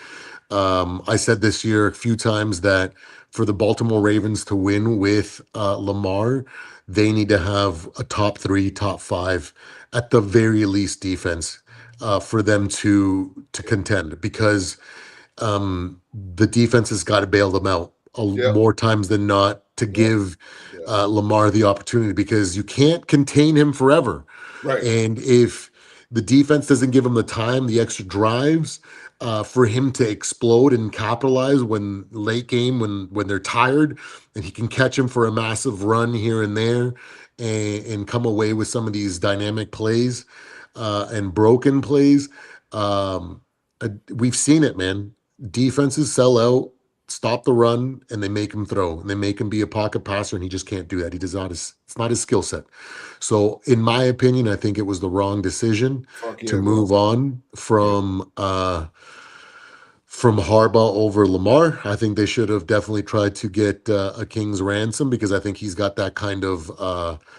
I said this year a few times that for the Baltimore Ravens to win with Lamar, they need to have a top 3, top 5, at the very least defense for them to contend because the defense has got to bail them out Yep. more times than not to Yep. give Yep. Lamar the opportunity because you can't contain him forever. Right. And if the defense doesn't give him the time, the extra drives for him to explode and capitalize when late game, when they're tired, and he can catch him for a massive run here and there and come away with some of these dynamic plays and broken plays. We've seen it, man. Defenses sell out, stop the run, and they make him throw, and they make him be a pocket passer, and he just can't do that. He does not. It's not his skill set. So, in my opinion, I think it was the wrong decision Fuck to yeah, bro. move on Yeah. from Harbaugh over Lamar. I think they should have definitely tried to get a king's ransom because I think he's got that kind of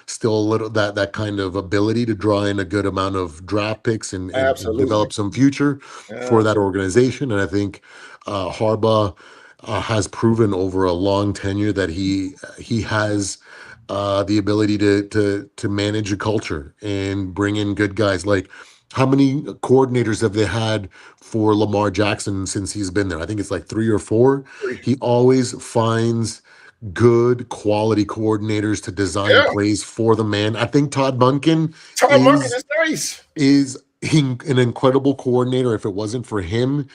still a little that kind of ability to draw in a good amount of draft picks and Absolutely. develop some future for that Absolutely. organization. And I think Harbaugh has proven over a long tenure that he has the ability to manage a culture and bring in good guys. Like how many coordinators have they had for Lamar Jackson since he's been there? I think it's like 3 or 4. Agree. He always finds good quality coordinators to design Yeah. plays for the man. I think Todd Monken Todd Monken is is nice. an incredible coordinator. If it wasn't for him,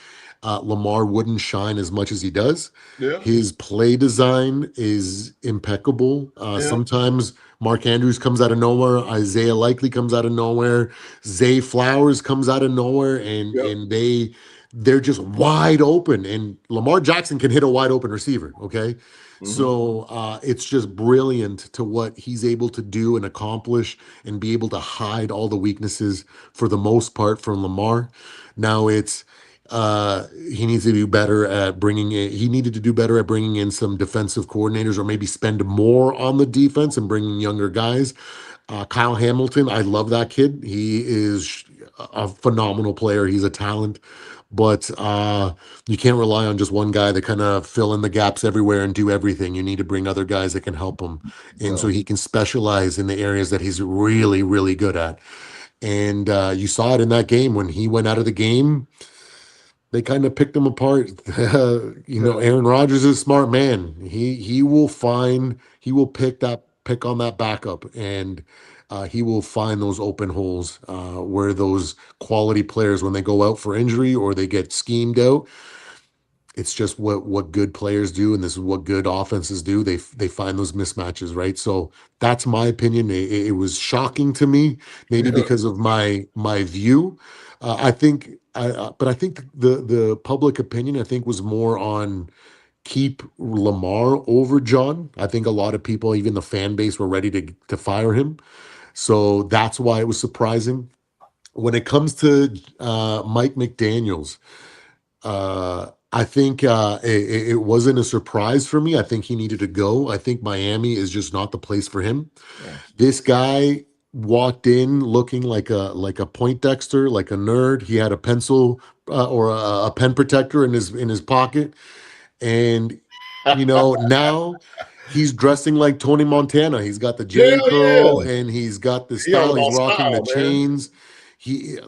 Lamar wouldn't shine as much as he does. Yeah. His play design is impeccable. Yeah. Sometimes Mark Andrews comes out of nowhere, Isaiah Likely comes out of nowhere, Zay Flowers comes out of nowhere, and Yep. they're just wide open. And Lamar Jackson can hit a wide open receiver. Okay. Hmm. So it's just brilliant to what he's able to do and accomplish and be able to hide all the weaknesses for the most part from Lamar. Now it's he needs to do better at bringing in. He needed to do better at bringing in some defensive coordinators, or maybe spend more on the defense and bringing younger guys. Kyle Hamilton, I love that kid. He is a phenomenal player. He's a talent, but you can't rely on just one guy to kind of fill in the gaps everywhere and do everything. You need to bring other guys that can help him, and so Well, he can specialize in the areas that he's really, really good at. And you saw it in that game when he went out of the game. They kind of picked him apart. yeah. Aaron Rodgers is a smart man. He will pick on that backup, and he will find those open holes where those quality players, when they go out for injury or they get schemed out, it's just what good players do, and this is what good offenses do. They find those mismatches, right? So that's my opinion. It was shocking to me, maybe Yeah. because of my view. But I think the public opinion, I think, was more on keep Lamar over John. I think a lot of people, even the fan base, were ready to fire him. So that's why it was surprising. When it comes to Mike McDaniels, I think it wasn't a surprise for me. I think he needed to go. I think Miami is just not the place for him. Yeah. This guy walked in looking like a Poindexter, like a nerd. He had a pencil or a pen protector in his pocket, and now he's dressing like Tony Montana. He's got the Jerry Hell curl yeah. and he's got the He all style. He's about rocking the style, man. chains.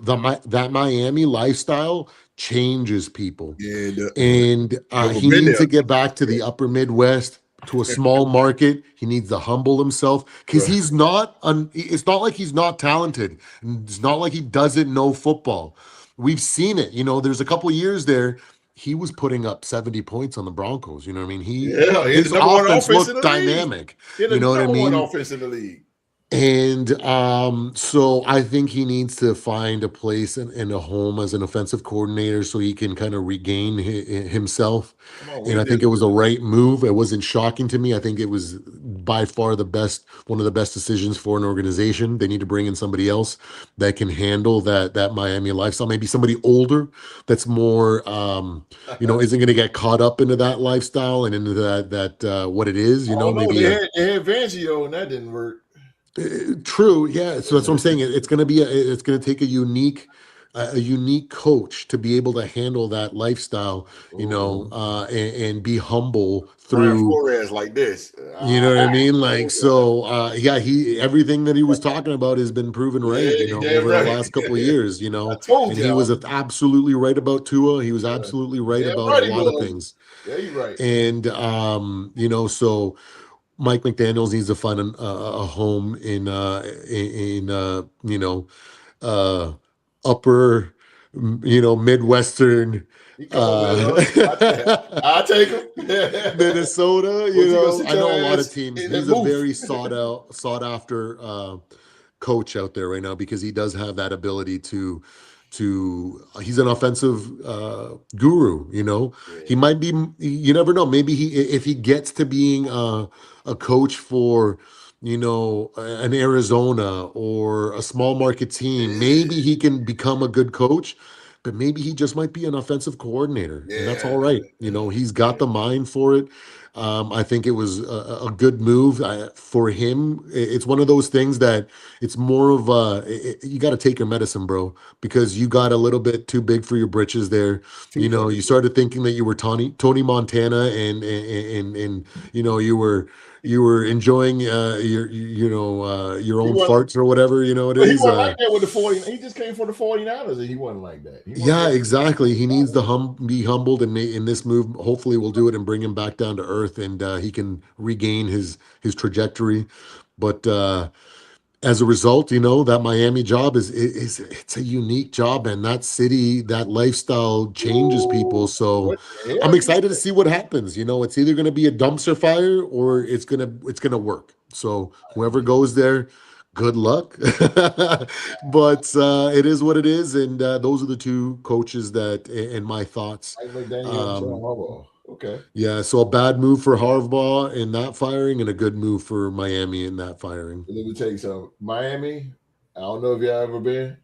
That Miami lifestyle changes people, Yeah, and never he been needs there. to get back to the upper Midwest, to a small market. He needs to humble himself, because Right. he's not. It's not like he's not talented. It's not like he doesn't know football. We've seen it. There's a couple years there. He was putting up 70 points on the Broncos. You know what I mean? Yeah, he had the His number one offense offense in looked the league. dynamic. He had the You know what I number one mean? offense in the league. And so I think he needs to find a place and a home as an offensive coordinator so he can kind of regain himself. Come on, And we I did think it it. was a right move. It wasn't shocking to me. I think it was by far one of the best decisions for an organization. They need to bring in somebody else that can handle that Miami lifestyle. Maybe somebody older that's more, isn't going to get caught up into that lifestyle and into that what it is. I don't know. Maybe They had Fangio, and that didn't work. True, yeah. So that's what I'm saying. It's going to it's going to take a unique coach to be able to handle that lifestyle, Ooh. and be humble Brian through. Flores like this. You know what I mean? Like, Oh, yeah. so, yeah, he everything that he was talking about has been proven Yeah, right, you damn over the right. last couple of years, I told and he y'all. was absolutely right about Tua. He was Yeah. absolutely right Damn about a right he lot of was. things. Yeah, you're right. And, so Mike McDaniels needs to find a home in uh upper Midwestern He come over uh here. I take him. Minnesota. What's he gonna sit I know a your lot of ass teams. in that He's a booth? very sought after coach out there right now, because he does have that ability to he's an offensive guru. He Yeah. might be, you never know, maybe if he gets to being a coach for an Arizona or a small market team, maybe he can become a good coach. But maybe he just might be an offensive coordinator, and that's Yeah. all right. He's got the mind for it. I think it was a good move for him. It's one of those things that it's more of you got to take your medicine, bro, because you got a little bit too big for your britches there. Too fucking You good. started thinking that you were Tony Montana, and you were enjoying your He own wasn't farts or whatever it he is. wasn't like that with the 40. He just came for the 49ers and he wasn't like that. He wasn't Yeah, like exactly. He needs to be humbled, and in this move, hopefully, we'll do it and bring him back down to earth, and he can regain his trajectory. But as a result, that Miami job is it's a unique job, and that city, that lifestyle changes people. Ooh, So what the I'm hell? excited to see what happens. It's either going to be a dumpster fire or it's gonna work. So whoever goes there, good luck. But it is what it is, and those are the two coaches and my thoughts. Mike McDaniel and John Um, Harbaugh. Okay. yeah, so a bad move for Harbaugh in that firing, and a good move for Miami in that firing. Let me tell you something. Miami, I don't know if y'all ever been,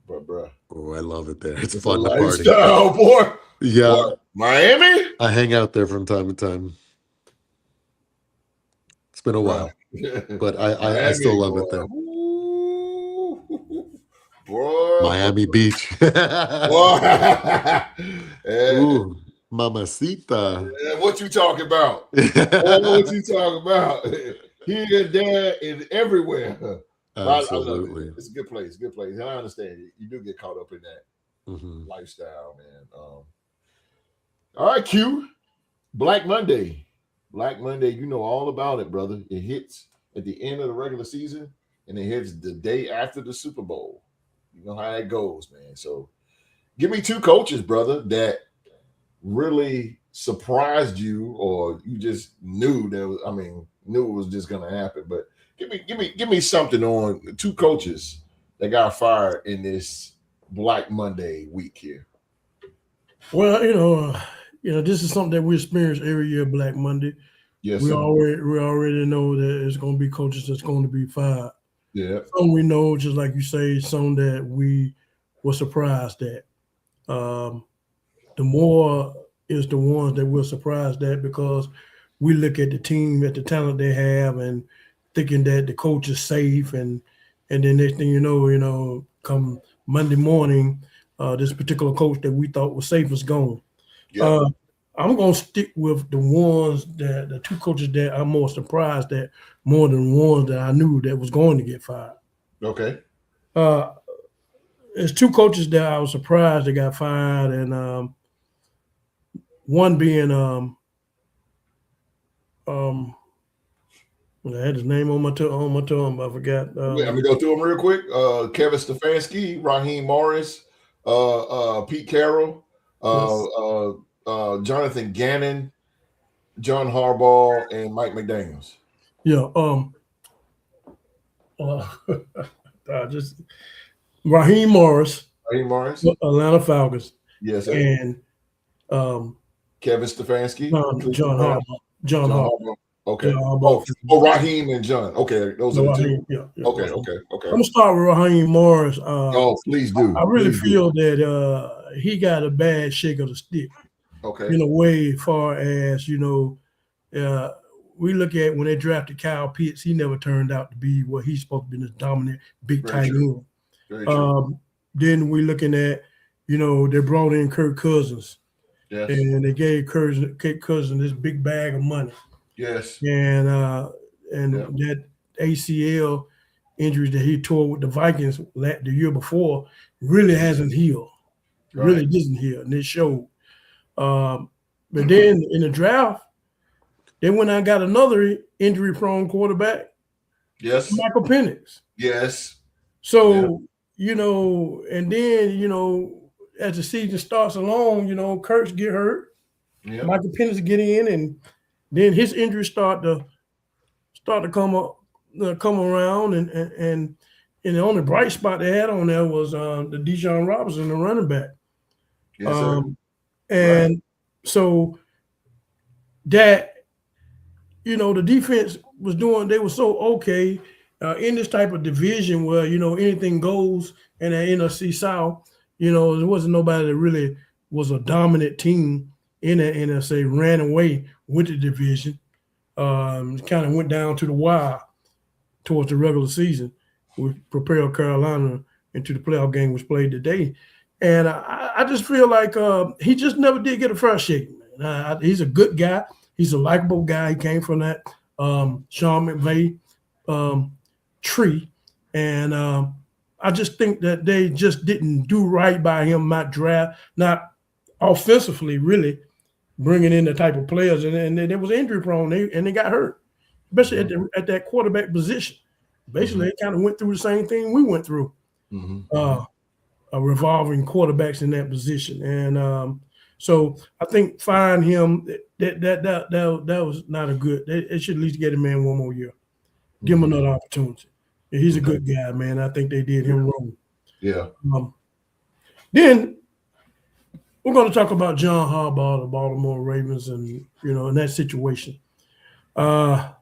but bruh, Oh, I love it there. It's it's a fun to party. lifestyle, boy. Yeah, What? Miami? I hang out there from time to time. It's been a Bruh. while, but I still Miami, love it boy. there. Ooh. Boy. Miami Beach. Boy. Eh, Ooh, mamacita. what you talking about? What you talking about? Here, there, and everywhere. But I love it. Absolutely. It's a good place. Good place. And I understand you do get caught up in that Hmm. lifestyle, man. All right, Q. Black Monday. Black Monday, you know all about it, brother. It hits at the end of the regular season and it hits the day after the Super Bowl. You know how that goes, man. So give me two coaches, brother, that really surprised you, or you just knew knew it was just going to happen? But give me something on 2 coaches that got fired in this Black Monday week here. Well, this is something that we experience every year, Black Monday. Yes, we sir. already know that it's going to be coaches that's going to be fired. Yeah. Some we know, just like you say, some that we were surprised at. The more is the ones that we're surprised at, because we look at the team, at the talent they have, and thinking that the coach is safe, and then next thing you know, come Monday morning, this particular coach that we thought was safe is gone. Yeah. I'm gonna stick with the 2 coaches that I'm more surprised at, more than ones that I knew that was going to get fired. Okay. There's 2 coaches that I was surprised they got fired, and one being I had his name on my tongue, but I forgot. Let me go through them real quick. Kevin Stefanski, Raheem Morris, Pete Carroll, Jonathan Gannon, John Harbaugh, and Mike McDaniels. Yeah. Just Raheem Morris, Atlanta Falcons. Yes, sir. And Kevin Stefanski, John Harbaugh. Okay. Raheem and John. Okay, those are the 2. Yeah. Okay. I'm gonna start with Raheem Morris. Please do. I really feel that he got a bad shake of the stick. Okay. In a way, far as we look at when they drafted Kyle Pitts, he never turned out to be what he's supposed to be, this dominant big tight end. Very true. Then we're looking at, they brought in Kirk Cousins. Yes. And they gave Kirk Cousins this big bag of money. Yes. And that ACL injury that he tore with the Vikings the year before really hasn't healed. Right. Really doesn't heal, and it showed. But then in the draft, they went out and got another injury-prone quarterback. Yes. Michael Penix. Yes. So, and then, as the season starts along, Kirk's get hurt. Yeah. Michael Penix get in, and then his injuries start to come around, and the only bright spot they had on there was the Dijon Robinson, the running back. Yes, sir. And so that, the defense was doing, they were so okay in this type of division where, anything goes in the NFC South. There wasn't nobody that really was a dominant team in the NFC, ran away with the division. Kind of went down to the wire towards the regular season, which propelled Carolina into the playoff game was played today. And I just feel like he just never did get a fair shake. He's a good guy. He's a likable guy. He came from that Sean McVay tree. And I just think that they just didn't do right by him, not offensively, really, bringing in the type of players. And they was injury prone, and they got hurt, especially at that quarterback position. Basically, they kind of went through the same thing we went through. Revolving quarterbacks in that position, and so I think firing him that was not a good. They should at least get him in one more year, give him another opportunity. And he's a good guy, man. I think they did him wrong. Yeah. Then we're going to talk about John Harbaugh, the Baltimore Ravens, and in that situation. I'm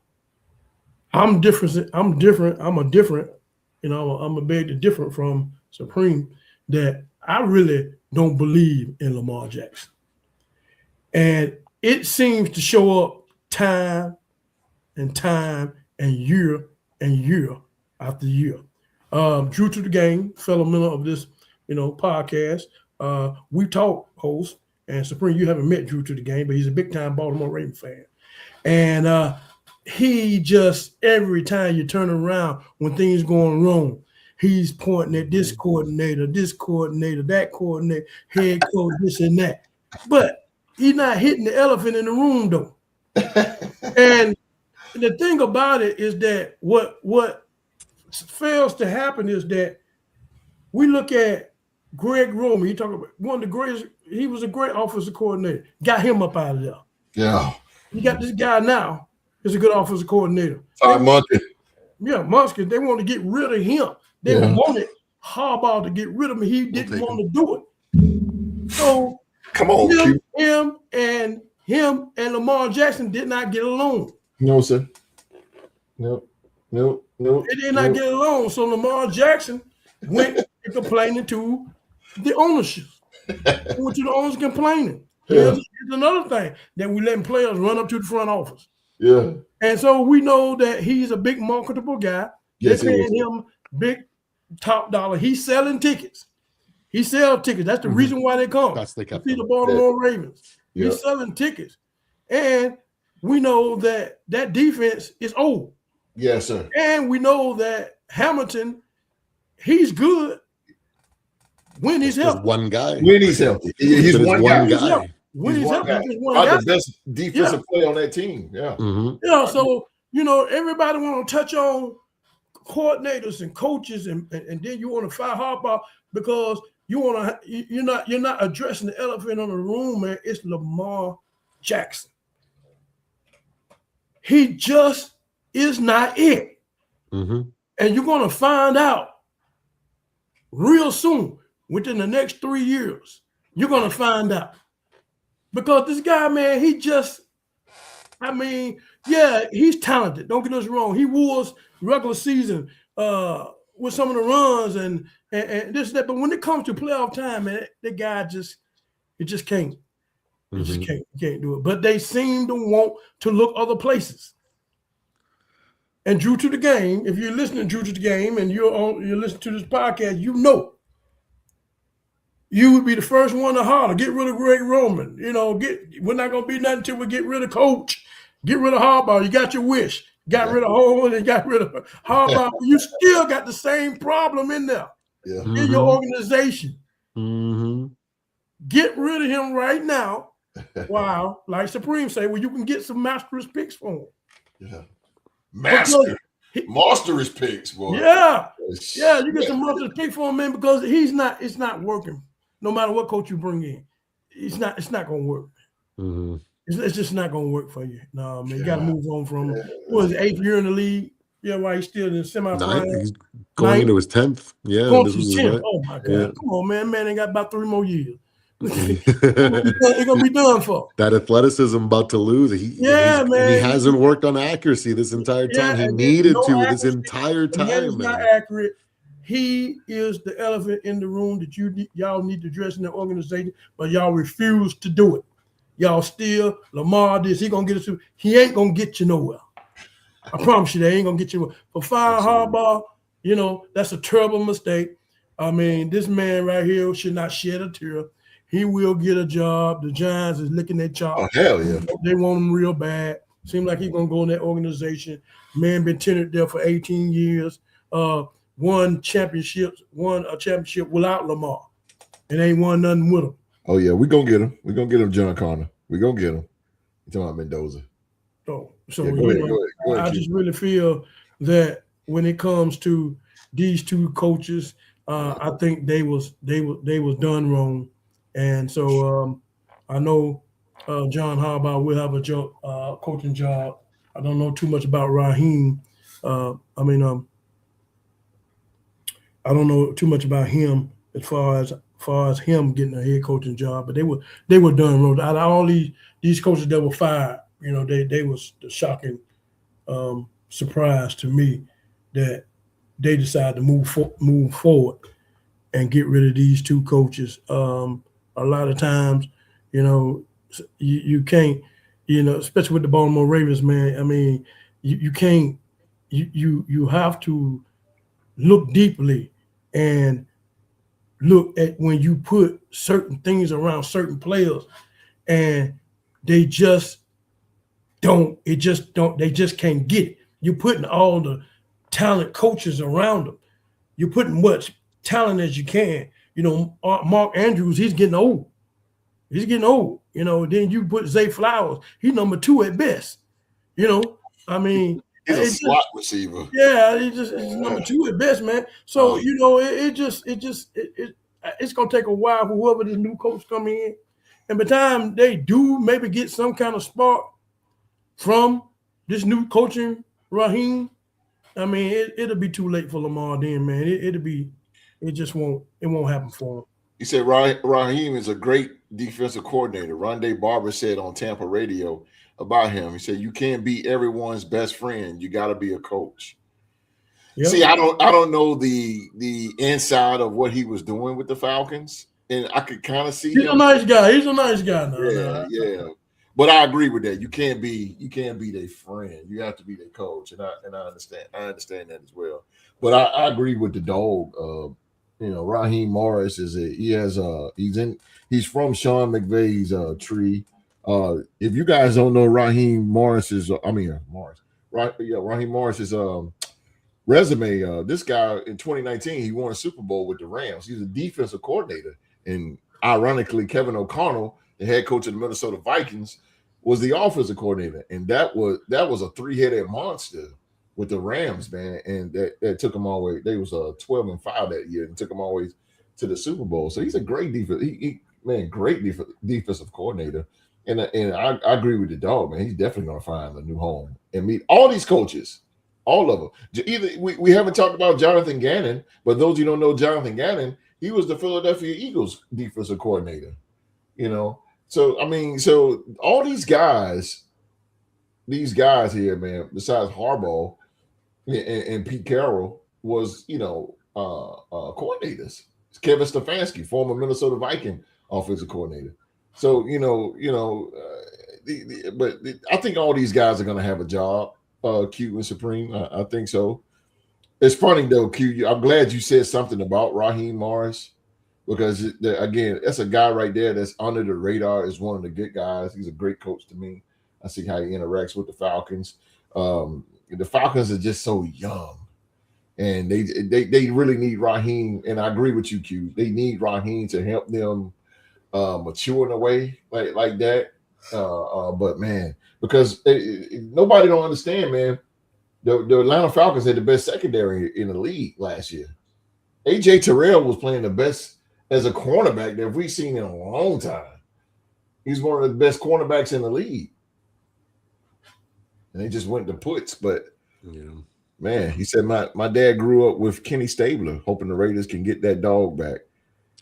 different. I'm a different. I'm a big different from Supreme. That I really don't believe in Lamar Jackson. And it seems to show up time and year after year. True to the game, fellow member of this, podcast. We talk host, and Supreme, you haven't met Drew to the game, but he's a big time Baltimore Ravens fan. And he just, every time you turn around when things going wrong, he's pointing at this coordinator, that coordinator, head coach, this and that. But he's not hitting the elephant in the room, though. And the thing about it is that what fails to happen is that we look at Greg Roman, he talking about one of the greatest. He was a great offensive coordinator. Got him up out of there. Yeah. You got this guy now. Is a good offensive coordinator. Todd Monken. Yeah, Munskins. They want to get rid of him. They wanted Harbaugh to get rid of him. He didn't want to do it. So come on, him and Lamar Jackson did not get along. No, sir. No. They did not get along. So Lamar Jackson went complaining to the ownership. Went to the owners complaining. Here's another thing that we letting players run up to the front office. Yeah. And so we know that he's a big marketable guy. Yes, they're paying him big top dollar. He's selling tickets. He sells tickets. That's the reason why they come. That's the see the Baltimore Ravens. Yeah. He's selling tickets. And we know that that defense is old. Yes, sir. And we know that Hamilton, he's good when he's healthy. One guy. When he's healthy. He's one guy. When he's healthy, the best defensive player on that team. Yeah. Yeah. So, everybody want to touch on coordinators and coaches, and then you want to fire Harbaugh because you want to. You're not addressing the elephant in the room, man. It's Lamar Jackson. He just is not it, and you're going to find out real soon. Within the next 3 years, you're going to find out. Because this guy, man, he's talented. Don't get us wrong. He was regular season with some of the runs and this, that. But when it comes to playoff time, man, that guy just can't. He just can't do it. But they seem to want to look other places. And Drew to the Game, if you're listening to Drew to the Game and you're listening to this podcast, you would be the first one to holler, get rid of Greg Roman. We're not going to be nothing until we get rid of Coach, get rid of Harbaugh. You got your wish. Got rid of Holman and got rid of Harbaugh. You still got the same problem in there in your organization. Get rid of him right now. Wow. Like Supreme say, well, you can get some master's picks for him. Yeah. Master's picks, boy. Yeah. Yeah, you get some master's picks for him, man, because it's not working. No matter what coach you bring in, it's not going to work. It's just not going to work for you. No, man, you got to move on from what was it, 8th year in the league? Yeah, why he's still in the semifinals. He's going into his 10th. Yeah, this was 10th. Oh my God! Yeah. Come on, man, ain't got about 3 more years. They're gonna be done for. That athleticism about to lose. Man. He hasn't worked on accuracy this entire time. He needed to this entire time. He's not accurate. He is the elephant in the room that y'all need to address in the organization, but y'all refuse to do it. Y'all still Lamar this. He gonna get us. He ain't gonna get you nowhere. I promise you, they ain't gonna get you nowhere. For fire Harbaugh, that's a terrible mistake. I mean, this man right here should not shed a tear. He will get a job. The Giants is licking their chops. Oh, hell yeah. They want him real bad. Seems like he's going to go in that organization. Man been tenured there for 18 years. Won a championship without Lamar. And ain't won nothing with him. Oh, yeah. We're going to get him. We're going to get him, John Connor. We're going to get him. You're talking about Mendoza. So go ahead, I just really feel that when it comes to these two coaches, I think they was done wrong. And so I know John Harbaugh will have a coaching job. I don't know too much about Raheem. I don't know too much about him as far as him getting a head coaching job. But they were done wrong. Out of all these coaches that were fired, they was the shocking surprise to me that they decided to move forward and get rid of these two coaches. A lot of times, you can't, especially with the Baltimore Ravens, man. I mean, you can't, you have to look deeply and look at when you put certain things around certain players, and they just they just can't get it. You're putting all the talent coaches around them. You're putting much talent as you can. Mark Andrews, he's getting old. Then you put Zay Flowers, he's number 2 at best. I mean, he's a slot receiver. Yeah, he's number 2 at best, man. So, it's gonna take a while for whoever this new coach come in, and by the time they do maybe get some kind of spark from this new coaching Raheem, I mean it'll be too late for Lamar then, man. It won't happen for him. He said Raheem is a great defensive coordinator. Rondé Barber said on Tampa radio about him. He said, "You can't be everyone's best friend. You got to be a coach." Yep. See, I don't know the inside of what he was doing with the Falcons, and I could kind of see he's a nice guy. He's a nice guy now. Yeah. But I agree with that. You can't be their friend. You have to be their coach, and I understand. I understand that as well. But I agree with the dog. Raheem Morris he's from Sean McVay's tree. If you guys don't know Raheem Morris's, Raheem Morris's resume, this guy in 2019 he won a Super Bowl with the Rams. He's a defensive coordinator, and ironically, Kevin O'Connell, the head coach of the Minnesota Vikings, was the offensive coordinator, and that was a three-headed monster with the Rams, man, and that took them all the way. They was 12-5 that year and took them all the way to the Super Bowl. So he's a great great defensive coordinator. And I agree with the dog, man. He's definitely going to find a new home and meet all these coaches, all of them. Either we haven't talked about Jonathan Gannon, but those you don't know Jonathan Gannon, he was the Philadelphia Eagles defensive coordinator. So all these guys here, man, besides Harbaugh and Pete Carroll was, coordinators. Kevin Stefanski, former Minnesota Viking offensive coordinator. So, but I think all these guys are going to have a job, Q and Supreme. I think so. It's funny, though, Q. I'm glad you said something about Raheem Morris because, again, that's a guy right there that's under the radar, is one of the good guys. He's a great coach to me. I see how he interacts with the Falcons. The Falcons are just so young, and they really need Raheem. And I agree with you, Q. They need Raheem to help them mature in a way like that. But man, because nobody don't understand, man. The Atlanta Falcons had the best secondary in the league last year. AJ Terrell was playing the best as a cornerback that we've seen in a long time. He's one of the best cornerbacks in the league. And they just went to puts, but man, he said my dad grew up with Kenny Stabler, hoping the Raiders can get that dog back.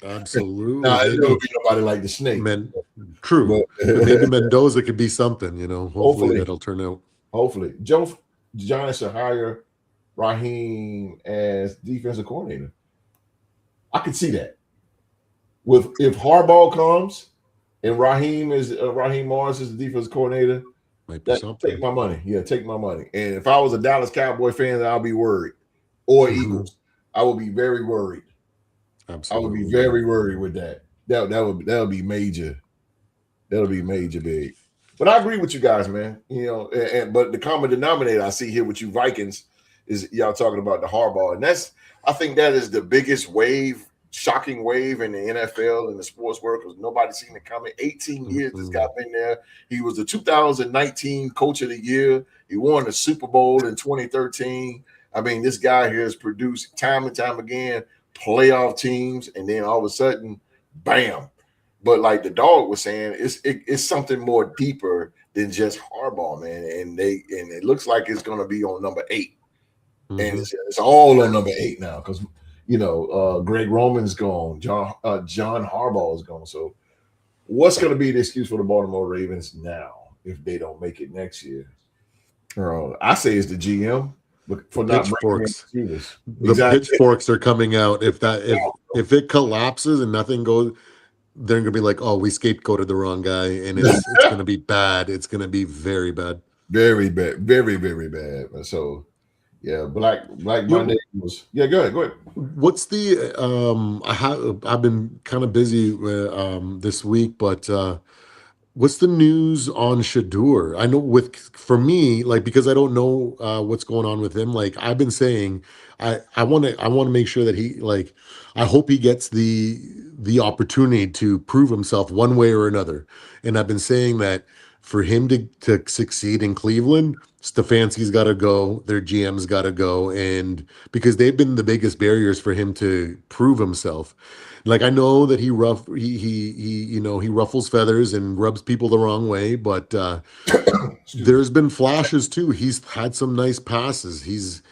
Absolutely. Nah, there's going to be nobody like the Snake. True. But maybe Mendoza could be something, Hopefully that'll turn out. Hopefully. Joe Giants should hire Raheem as defensive coordinator. I could see that. If Harbaugh comes and Raheem Morris is the defensive coordinator, take my money. Yeah, take my money. And if I was a Dallas Cowboy fan, I'll be worried. Or Eagles, I would be very worried. Absolutely. I would be very worried with that. That would be major. That'll be major big. But I agree with you guys, man. But the common denominator I see here with you Vikings is y'all talking about the Harbaugh. And I think that is the biggest shocking wave in the NFL and the sports world because nobody's seen it coming. 18 years this guy been there. He was the 2019 Coach of the Year. He won the Super Bowl in 2013. I mean, this guy here has produced time and time again playoff teams, and then all of a sudden, bam. But like the dog was saying, it's something more deeper than just Harbaugh, man. And it looks like it's going to be on number 8. And it's all on number 8 now because Greg Roman's gone. John Harbaugh is gone. So what's going to be the excuse for the Baltimore Ravens now if they don't make it next year? I say it's the GM for not pitchforks. The pitchforks are coming out. If it collapses and nothing goes, they're going to be like, oh, we scapegoated the wrong guy, and it's going to be bad. It's going to be very bad. Very bad. Very, very bad. So yeah, Black Monday was. Yeah, go ahead. What's the I've been kind of busy this week, but what's the news on Shadur? I know for me, like because I don't know what's going on with him. Like I've been saying, I want to make sure that he I hope he gets the opportunity to prove himself one way or another. And I've been saying that For him to succeed in Cleveland, Stefanski's got to go, their GM's got to go, and because they've been the biggest barriers for him to prove himself. Like, I know that he ruffles feathers and rubs people the wrong way, but there's been flashes too. He's had some nice passes. He's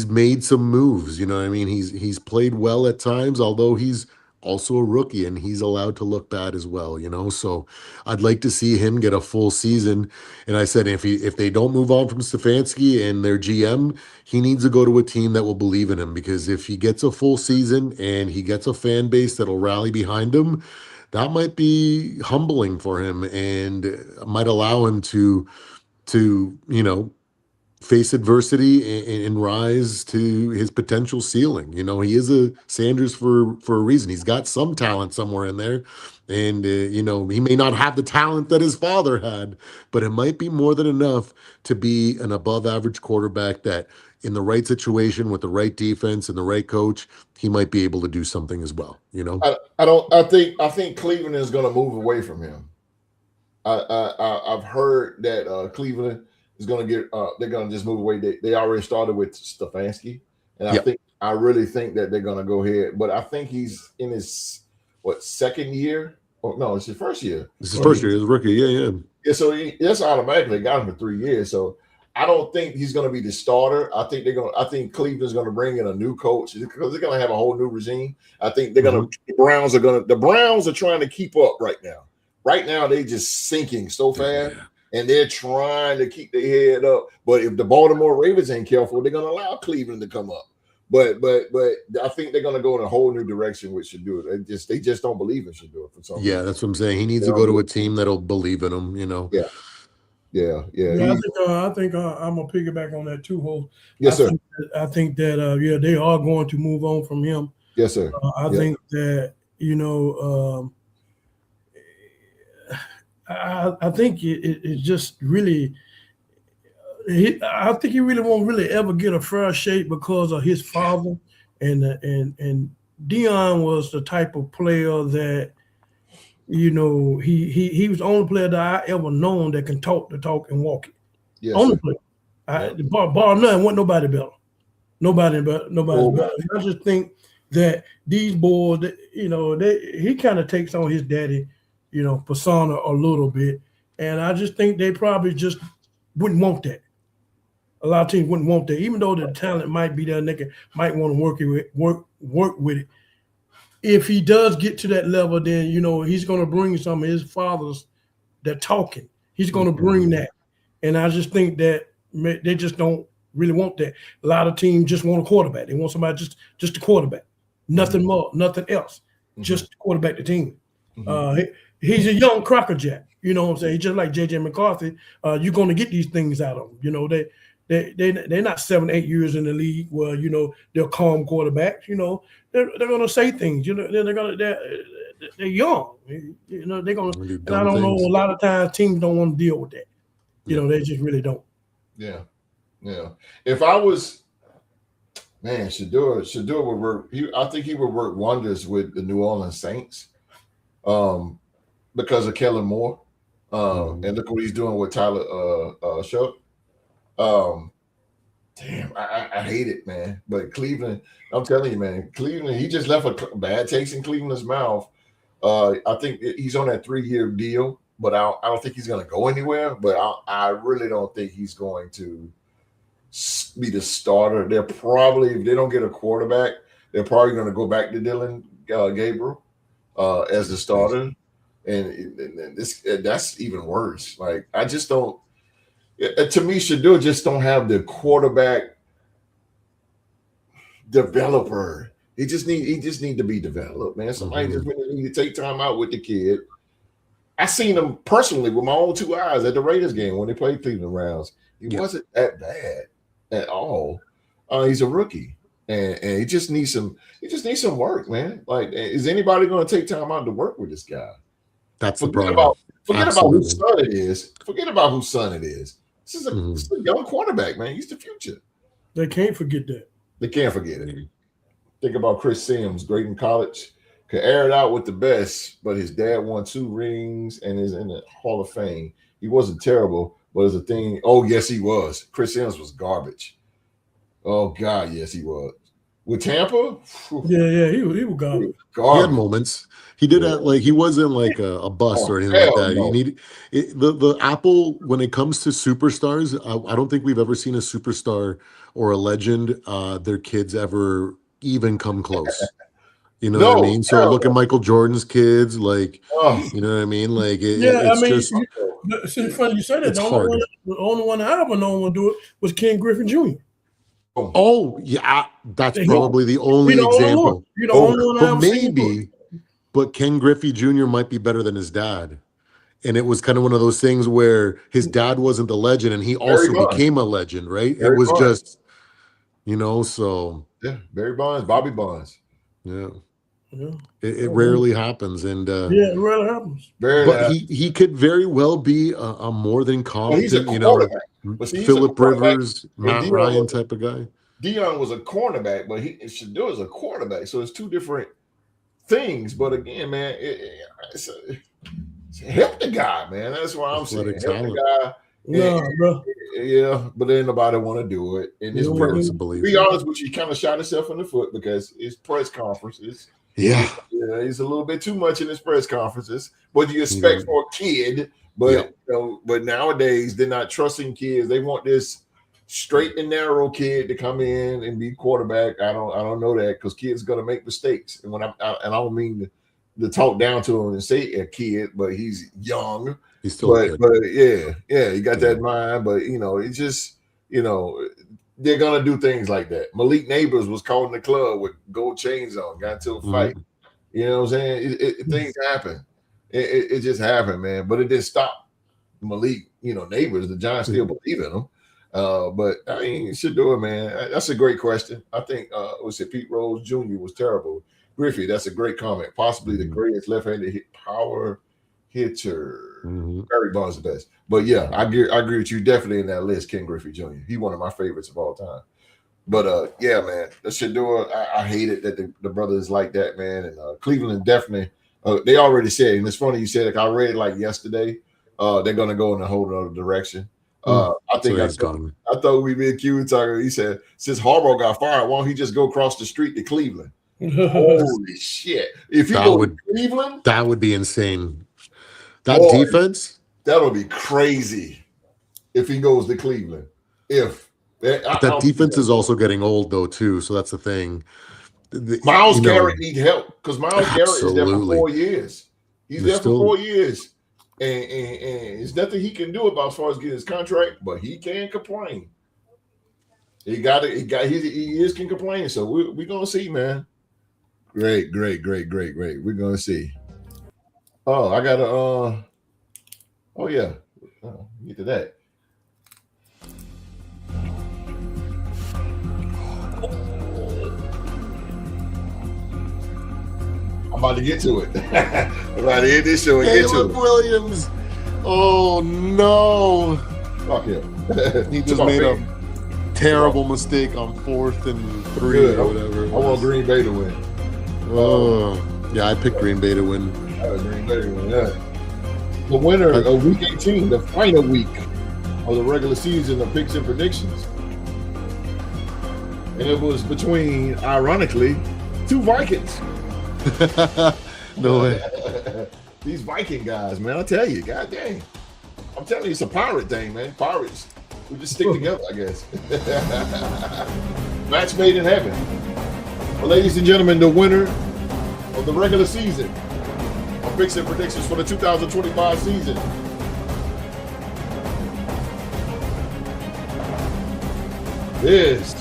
made some moves. You know what I mean? He's played well at times, although he's also a rookie and he's allowed to look bad as well. So I'd like to see him get a full season. And I said if they don't move on from Stefanski and their GM, he needs to go to a team that will believe in him, because if he gets a full season and he gets a fan base that'll rally behind him, that might be humbling for him and might allow him to face adversity and rise to his potential ceiling. He is a Sanders for a reason. He's got some talent somewhere in there, and he may not have the talent that his father had, but it might be more than enough to be an above average quarterback that, in the right situation with the right defense and the right coach, he might be able to do something as well. I think Cleveland is going to move away from him. I've heard that Cleveland is going to get. They're going to just move away. They already started with Stefanski, and I really think that they're going to go ahead. But I think he's in his second year? Oh no, it's his first year. It's his first year. He's a rookie. Yeah. So that's automatically got him for 3 years. So I don't think he's going to be the starter. I think Cleveland's going to bring in a new coach because they're going to have a whole new regime. I think they're going to. The Browns are trying to keep up right now. Right now, they just sinking so fast, and they're trying to keep their head up. But if the Baltimore Ravens ain't careful, they're going to allow Cleveland to come up. But I think they're going to go in a whole new direction with Shador. They just don't believe in Shador for some reason. Yeah, that's what I'm saying. He needs to go to a team that'll believe in him. Yeah. I think I'm gonna piggyback on that too, Ho. Yes, sir. I think that they are going to move on from him. Yes, sir. I think that I think it's just really. I think he really won't really ever get a fair shake because of his father, and Dion was the type of player that he was the only player that I ever known that can talk the talk and walk it. Yes, only player. Bar none, wasn't nobody better. Nobody better. I just think that these boys, he kind of takes on his daddy, persona a little bit, and I just think they probably just wouldn't want that. A lot of teams wouldn't want that, even though the talent might be there, and they might want to work with it. If he does get to that level, then he's going to bring some of his father's that talking. He's going to bring that, and I just think that they just don't really want that. A lot of teams just want a quarterback. They want somebody just a quarterback, nothing more, nothing else, just to quarterback the team. He's a young crackerjack. You know what I'm saying? He's just like J.J. McCarthy. You're going to get these things out of them. They're not 7-8 years in the league where they're calm quarterbacks. They're going to say things. They're young. They're going to. And I don't know. A lot of times teams don't want to deal with that. They just really don't. Yeah. If I was, Shador would work. I think he would work wonders with the New Orleans Saints, because of Kellen Moore, and look what he's doing with Tyler Shuck. Damn, I hate it, man. But Cleveland, I'm telling you, man, Cleveland, he just left a bad taste in Cleveland's mouth. I think he's on that 3-year deal, but I don't think he's going to go anywhere. But I really don't think he's going to be the starter. They're probably, if they don't get a quarterback, they're probably going to go back to Dylan Gabriel as the starter. And that's even worse. Like, I just don't. To me, Shador just don't have the quarterback developer. He just need to be developed, man. Somebody just really need to take time out with the kid. I seen him personally with my own 2 eyes at the Raiders game when they played Cleveland Browns. He wasn't that bad at all. He's a rookie, and he just needs some. He just needs some work, man. Like, is anybody going to take time out to work with this guy? That's the problem. Forget about whose son it is. Forget about whose son it is. This is a young quarterback, man. He's the future. They can't forget that. They can't forget it. Think about Chris Sims, great in college, could air it out with the best, but his dad won 2 rings and is in the Hall of Fame. He wasn't terrible, but as a thing, oh yes, he was. Chris Sims was garbage. Oh God, yes, he was. With Tampa, Yeah, he was gone. He had garbage. moments. He did that, like he wasn't like a bust Oh, or anything like hell that. no. You need the Apple when it comes to superstars. I don't think we've ever seen a superstar or a legend, their kids ever even come close. You know what I No, mean? So hell look at no. Michael Jordan's kids, like Oh, you know what I mean? Like Yeah, I it's mean, just it's funny you say that. it's hard. The only one I ever known would do it was Ken Griffey Jr. Oh yeah, that's He- probably the He only the only one. example. He the only one I But ever seen do it. but Ken Griffey Jr. might be better than his dad. And it was kind of one of those things where his dad wasn't the legend and he Barry also Bonds. became a legend, right? It Barry was Bonds. just, so Yeah, Barry Bonds, Bobby Bonds. yeah. Yeah, It rarely happens. And yeah, it really happens. but he could very well be a more than well, he's a competent, quarterback. But see, he's a Phillip quarterback, Rivers, and Matt Dion Ryan was- type of guy. Dion was a cornerback, but Shador is a quarterback. So it's two different things. But again, man, it's help the guy, man. That's what I'm saying. Athletic Help talent. the guy. No, bro. Yeah, but then nobody want to do it. And his No, press, Hard to to believe. be honest with you, he kind of shot himself in the foot because his press conferences, Yeah. he's a little bit too much in his press conferences. What do you expect for a kid? But but nowadays they're not trusting kids. They want this straight and narrow kid to come in and be quarterback. I don't know that because kids gonna make mistakes. And I don't mean to talk down to him and say a kid, but he's young. He's still a kid. But yeah, he got that mind. But it's just they're gonna do things like that. Malik Neighbors was caught in the club with gold chains on, got into a fight. You know what I'm saying? Things happen. It just happened, man. But it didn't stop Malik. Neighbors. The Giants still believe in him. But I mean, you should do it, man. That's a great question. I think Pete Rose Jr. was terrible. Griffey, that's a great comment. Possibly the greatest left-handed power hitter. Barry Bonds the best. But yeah, I agree with you. Definitely in that list, Ken Griffey Jr. He's one of my favorites of all time. But yeah, man, that should do it. I hate it that the brothers like that, man. And Cleveland definitely. They already said, and it's funny you said it. I read it like yesterday. They're gonna go in a whole other direction. I thought we been cute talking. He said, since Harbaugh got fired, why don't he just go across the street to Cleveland? Holy shit! If he goes to Cleveland, that would be insane. That defense, that'll be crazy. If he goes to Cleveland, that defense is also getting old though too. So that's the thing. Myles Garrett need help because Myles Garrett is there for 4 years. He's there for 4 years, and there's nothing he can do about as far as getting his contract, but he can complain. He is can complain. So we're gonna see, man. Great. We're gonna see. Oh, I got a. Oh yeah, get to that. I'm about to get to it. I'm about to hit this show and get to it. Williams. Oh no! Fuck him. He just made a terrible mistake on 4th and 3 or whatever. I want Green Bay to win. Yeah, I picked Green Bay to win. Green Bay to win. Yeah. The winner of Week 18, the final week of the regular season of picks and predictions, and it was between, ironically, 2 Vikings. No way. These Viking guys, man, I tell you, god dang. I'm telling you, it's a pirate thing, man. Pirates. We just stick together, I guess. Match made in heaven. Well, ladies and gentlemen, the winner of the regular season of picks and predictions for the 2025 season is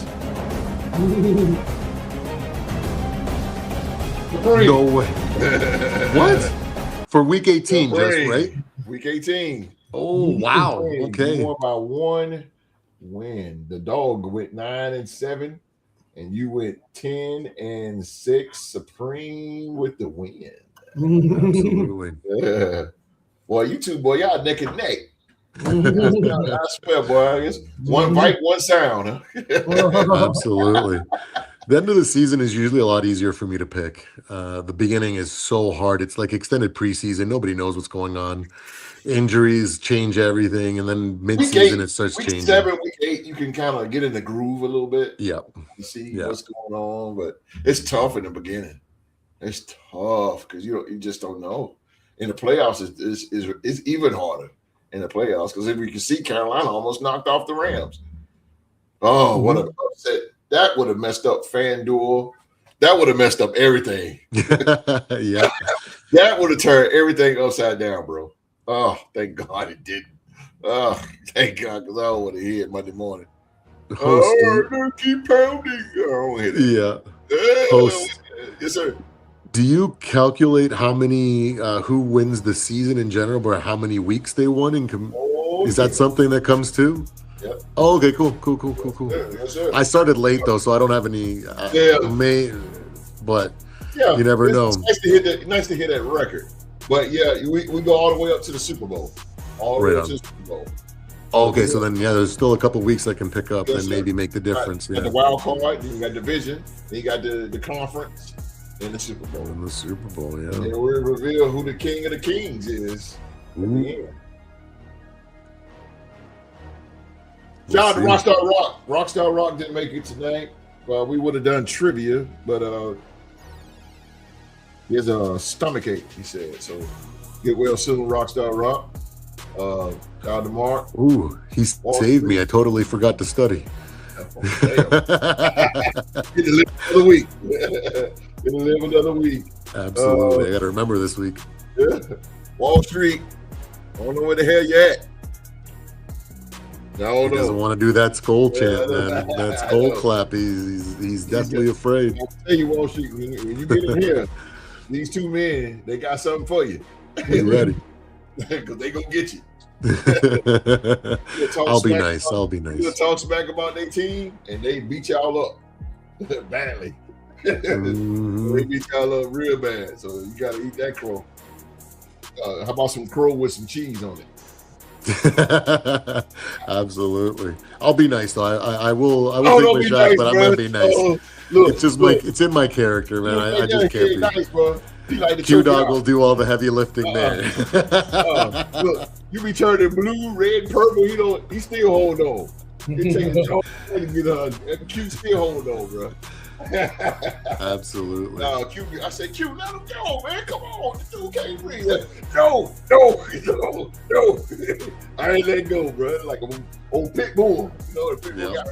no way. What? For Week 18, just right? Week 18. Oh wow! Okay. You won by 1 win. The dog went 9-7, and you went 10-6. Supreme with the win. Absolutely. Yeah. Boy, you two, boy, y'all neck and neck. I swear, boy. It's one bite, one sound. Huh? Absolutely. The end of the season is usually a lot easier for me to pick. The beginning is so hard. It's like extended preseason. Nobody knows what's going on. injuries change everything, and then Week mid-season 8, it starts week changing. 7, week 8, you can kind of get in the groove a little bit. Yeah. You see Yeah. what's going on, but it's tough in the beginning. It's tough because you just don't know. In the playoffs, it's even harder in the playoffs because if you can see, Carolina almost knocked off the Rams. Oh, what an upset! That would have messed up FanDuel. That would have messed up everything. Yeah. That would have turned everything upside down, bro. Oh, thank God it didn't. Oh, thank God, because I would have hit Monday morning. Don't keep pounding. I don't hit it. Yeah. Host. Yes, sir. Do you calculate how many who wins the season in general, or how many weeks they won? Is that something that comes too? Yep. Oh, okay, cool. Yes, sir. I started late though, so I don't have any. But you never know. It's nice to hit that record. But yeah, we go all the way up to the Super Bowl. All the way up to the Super Bowl. Okay, so then there's still a couple weeks I can pick up and maybe make the difference. You got the wild card, then you got division, then you got the conference, and the Super Bowl. And the Super Bowl, yeah. And then we'll reveal who the king of the kings is. Shout out to Rockstar Rock. Rockstar Rock didn't make it tonight. We would have done trivia, but he has a stomach ache, he said. So get well soon, Rockstar Rock. Shout out to Mark. Ooh, he saved me. I totally forgot to study. Get to live another week. Get to live another week. Absolutely. I got to remember this week. Yeah. Wall Street. I don't know where the hell you at. He doesn't want to do that skull chant, man. That skull clap. He's definitely afraid. I'll tell you, Wall Street, when you get in here, these two men, they got something for you. Be ready. Because they gonna get you. I'll be nice. You'll talk smack about their team, and they beat y'all up badly. They beat y'all up real bad. So you gotta eat that crow. How about some crow with some cheese on it? Absolutely. I'll be nice though. I will take my shot, but I'm gonna be nice. Look, it's just it's in my character, man. I just can't be nice, bro. Q-Dog will do all the heavy lifting there. Look, you be turning blue, red, purple. He still hold on. It takes to get on. Q still hold on, bro. Absolutely. No, Q. I said, Q, let him go, man. Come on, the dude can't breathe. No. I ain't letting go, bro. Like an old pit bull. You know, the pit bull got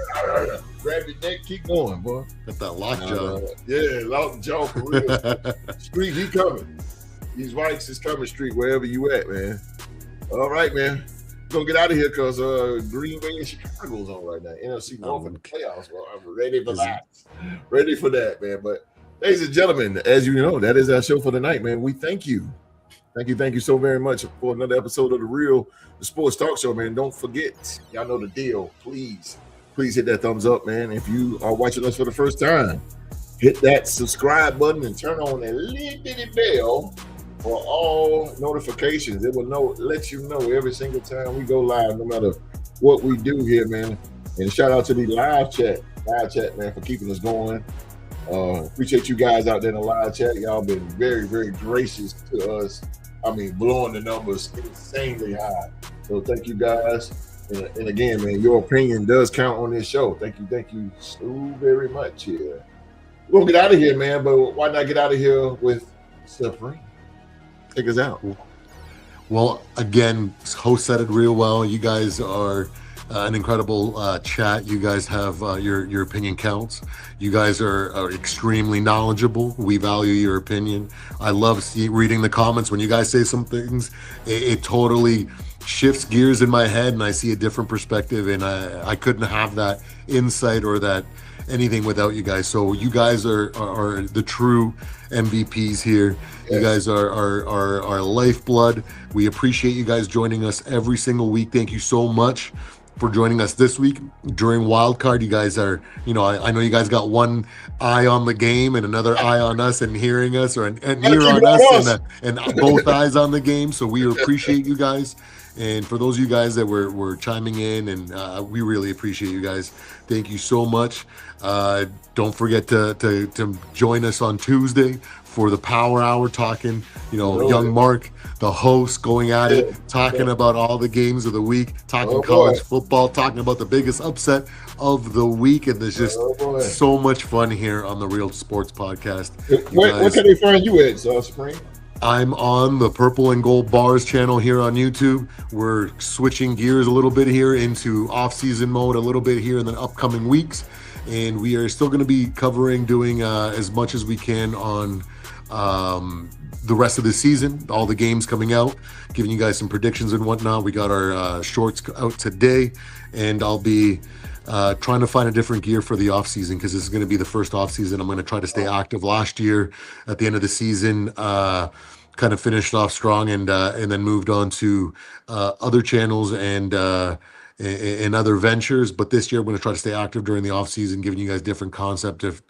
grab your neck, keep going, bro. Got that lockjaw. Lock jaw for real. Street, he coming. These Vikes is coming, Street, wherever you at, man. All right, man. We're gonna get out of here because Green Bay and Chicago's on right now. NFC North in the playoffs. Well, I'm ready for that. Ready for that, man. But ladies and gentlemen, as you know, that is our show for tonight, man. We thank you. Thank you so very much for another episode of the Sports Talk Show, man. Don't forget, y'all know the deal. Please hit that thumbs up, man. If you are watching us for the first time, hit that subscribe button and turn on that little bitty bell for all notifications. It will let you know every single time we go live, no matter what we do here, man. And shout out to the live chat, man, for keeping us going. Appreciate you guys out there in the live chat. Y'all been very, very gracious to us. I mean, blowing the numbers insanely high. So thank you guys. And again, man, your opinion does count on this show. Thank you so very much here. We're gonna get out of here, man, but why not get out of here with Supreme? Take us out. Well, again, host said it real well. You guys are an incredible chat. You guys have your opinion counts. You guys are extremely knowledgeable. We value your opinion. I love reading the comments when you guys say some things. It totally shifts gears in my head, and I see a different perspective. And I couldn't have that insight or that anything without you guys. So you guys are the true MVPs here. Yes. You guys are our lifeblood. We appreciate you guys joining us every single week. Thank you so much for joining us this week during Wildcard. You guys are, I know you guys got one eye on the game and another eye on us and hearing us, or an ear on us and both eyes on the game. So we appreciate you guys. And for those of you guys that were chiming in, and we really appreciate you guys. Thank you so much. Don't forget to join us on Tuesday for the Power Hour, talking, young Mark, the host, going at it, talking about all the games of the week, talking college football, talking about the biggest upset of the week. And there's just so much fun here on the Real Sports Podcast. Where can they find you at, Supreme? I'm on the Purple and Gold Bars channel here on YouTube. We're switching gears a little bit here into off-season mode a little bit here in the upcoming weeks. And we are still going to be doing as much as we can on the rest of the season, all the games coming out, giving you guys some predictions and whatnot. We got our shorts out today, and I'll be trying to find a different gear for the off season, because this is going to be the first off season. I'm going to try to stay active. Last year at the end of the season, kind of finished off strong, and then moved on to other channels and other ventures. But this year, I'm going to try to stay active during the off season, giving you guys different concepts,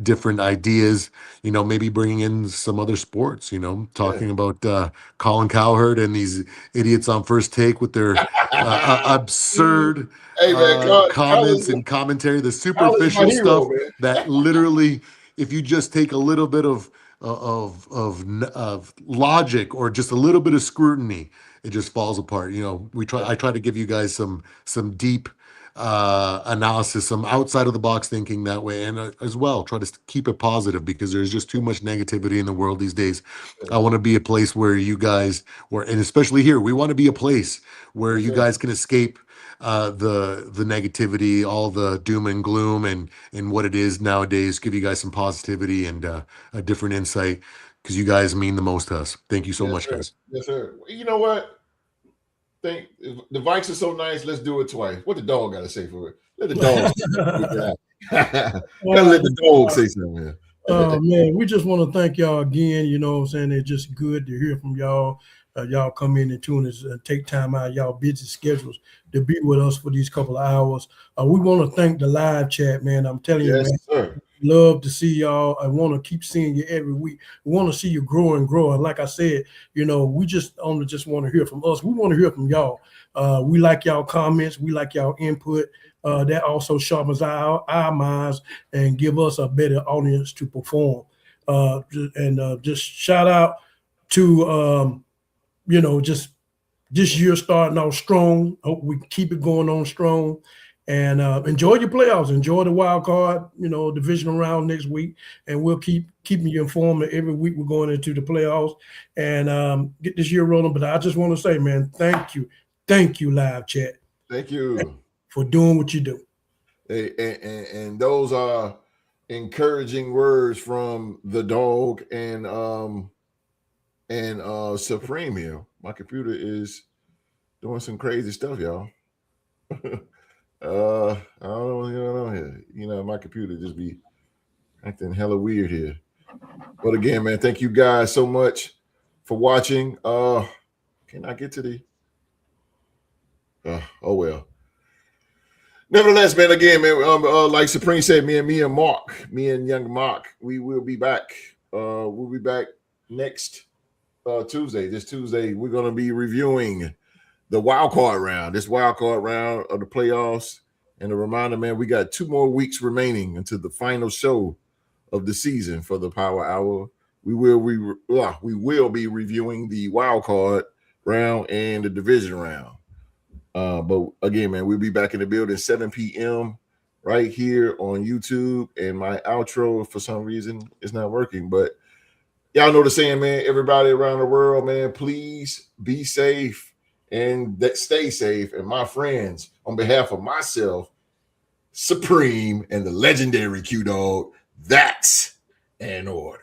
different ideas, maybe bringing in some other sports, talking about Colin Cowherd and these idiots on First Take with their absurd comments and commentary, the superficial stuff that literally, if you just take a little bit of logic or just a little bit of scrutiny, it just falls apart. I try to give you guys some deep analysis, some outside of the box thinking that way, and as well try to keep it positive, because there's just too much negativity in the world these days. I want to be a place where you guys, and especially here, we want to be a place where you guys can escape the negativity, all the doom and gloom, and what it is nowadays. Give you guys some positivity and a different insight, because you guys mean the most to us. Thank you so much, guys. Yes, sir. You know what? The Vikes are so nice. Let's do it twice. What the dog got to say for it? Let the dog. Let the dog say something. Man, we just want to thank y'all again. You know what I'm saying? It's just good to hear from y'all. Y'all come in and tune us and take time out of y'all busy schedules to be with us for these couple of hours. We want to thank the live chat, man. I'm telling you, man. Sir. Love to see y'all. I want to keep seeing you every week. We want to see you grow and grow. And like I said, we just want to hear from us. We want to hear from y'all. We like y'all comments. We like y'all input. That also sharpens our minds and give us a better audience to perform. Just shout out to, just this year starting out strong. Hope we keep it going on strong. And enjoy your playoffs. Enjoy the wild card, divisional round next week. And we'll keep keeping you informed every week we're going into the playoffs and get this year rolling. But I just want to say, man, thank you. Thank you, live chat. Thank you for doing what you do. And those are encouraging words from the dog and Supreme here. My computer is doing some crazy stuff, y'all. I don't know here. My computer just be acting hella weird here. But again, man, thank you guys so much for watching. Can I get to the oh well. Nevertheless, man, again, man, like Supreme said, me and young Mark, we will be back. We'll be back next Tuesday. This Tuesday, we're gonna be reviewing the wild card round, this wild card round of the playoffs. And a reminder, man, we got 2 more weeks remaining until the final show of the season for the Power Hour. We will be reviewing the wild card round and the division round. But again, man, we'll be back in the building 7 p.m. right here on YouTube. And my outro, for some reason, is not working. But y'all know the saying, man, everybody around the world, man, please be safe and stay safe. And my friends, on behalf of myself, Supreme, and the legendary Q-Dog, that's an order.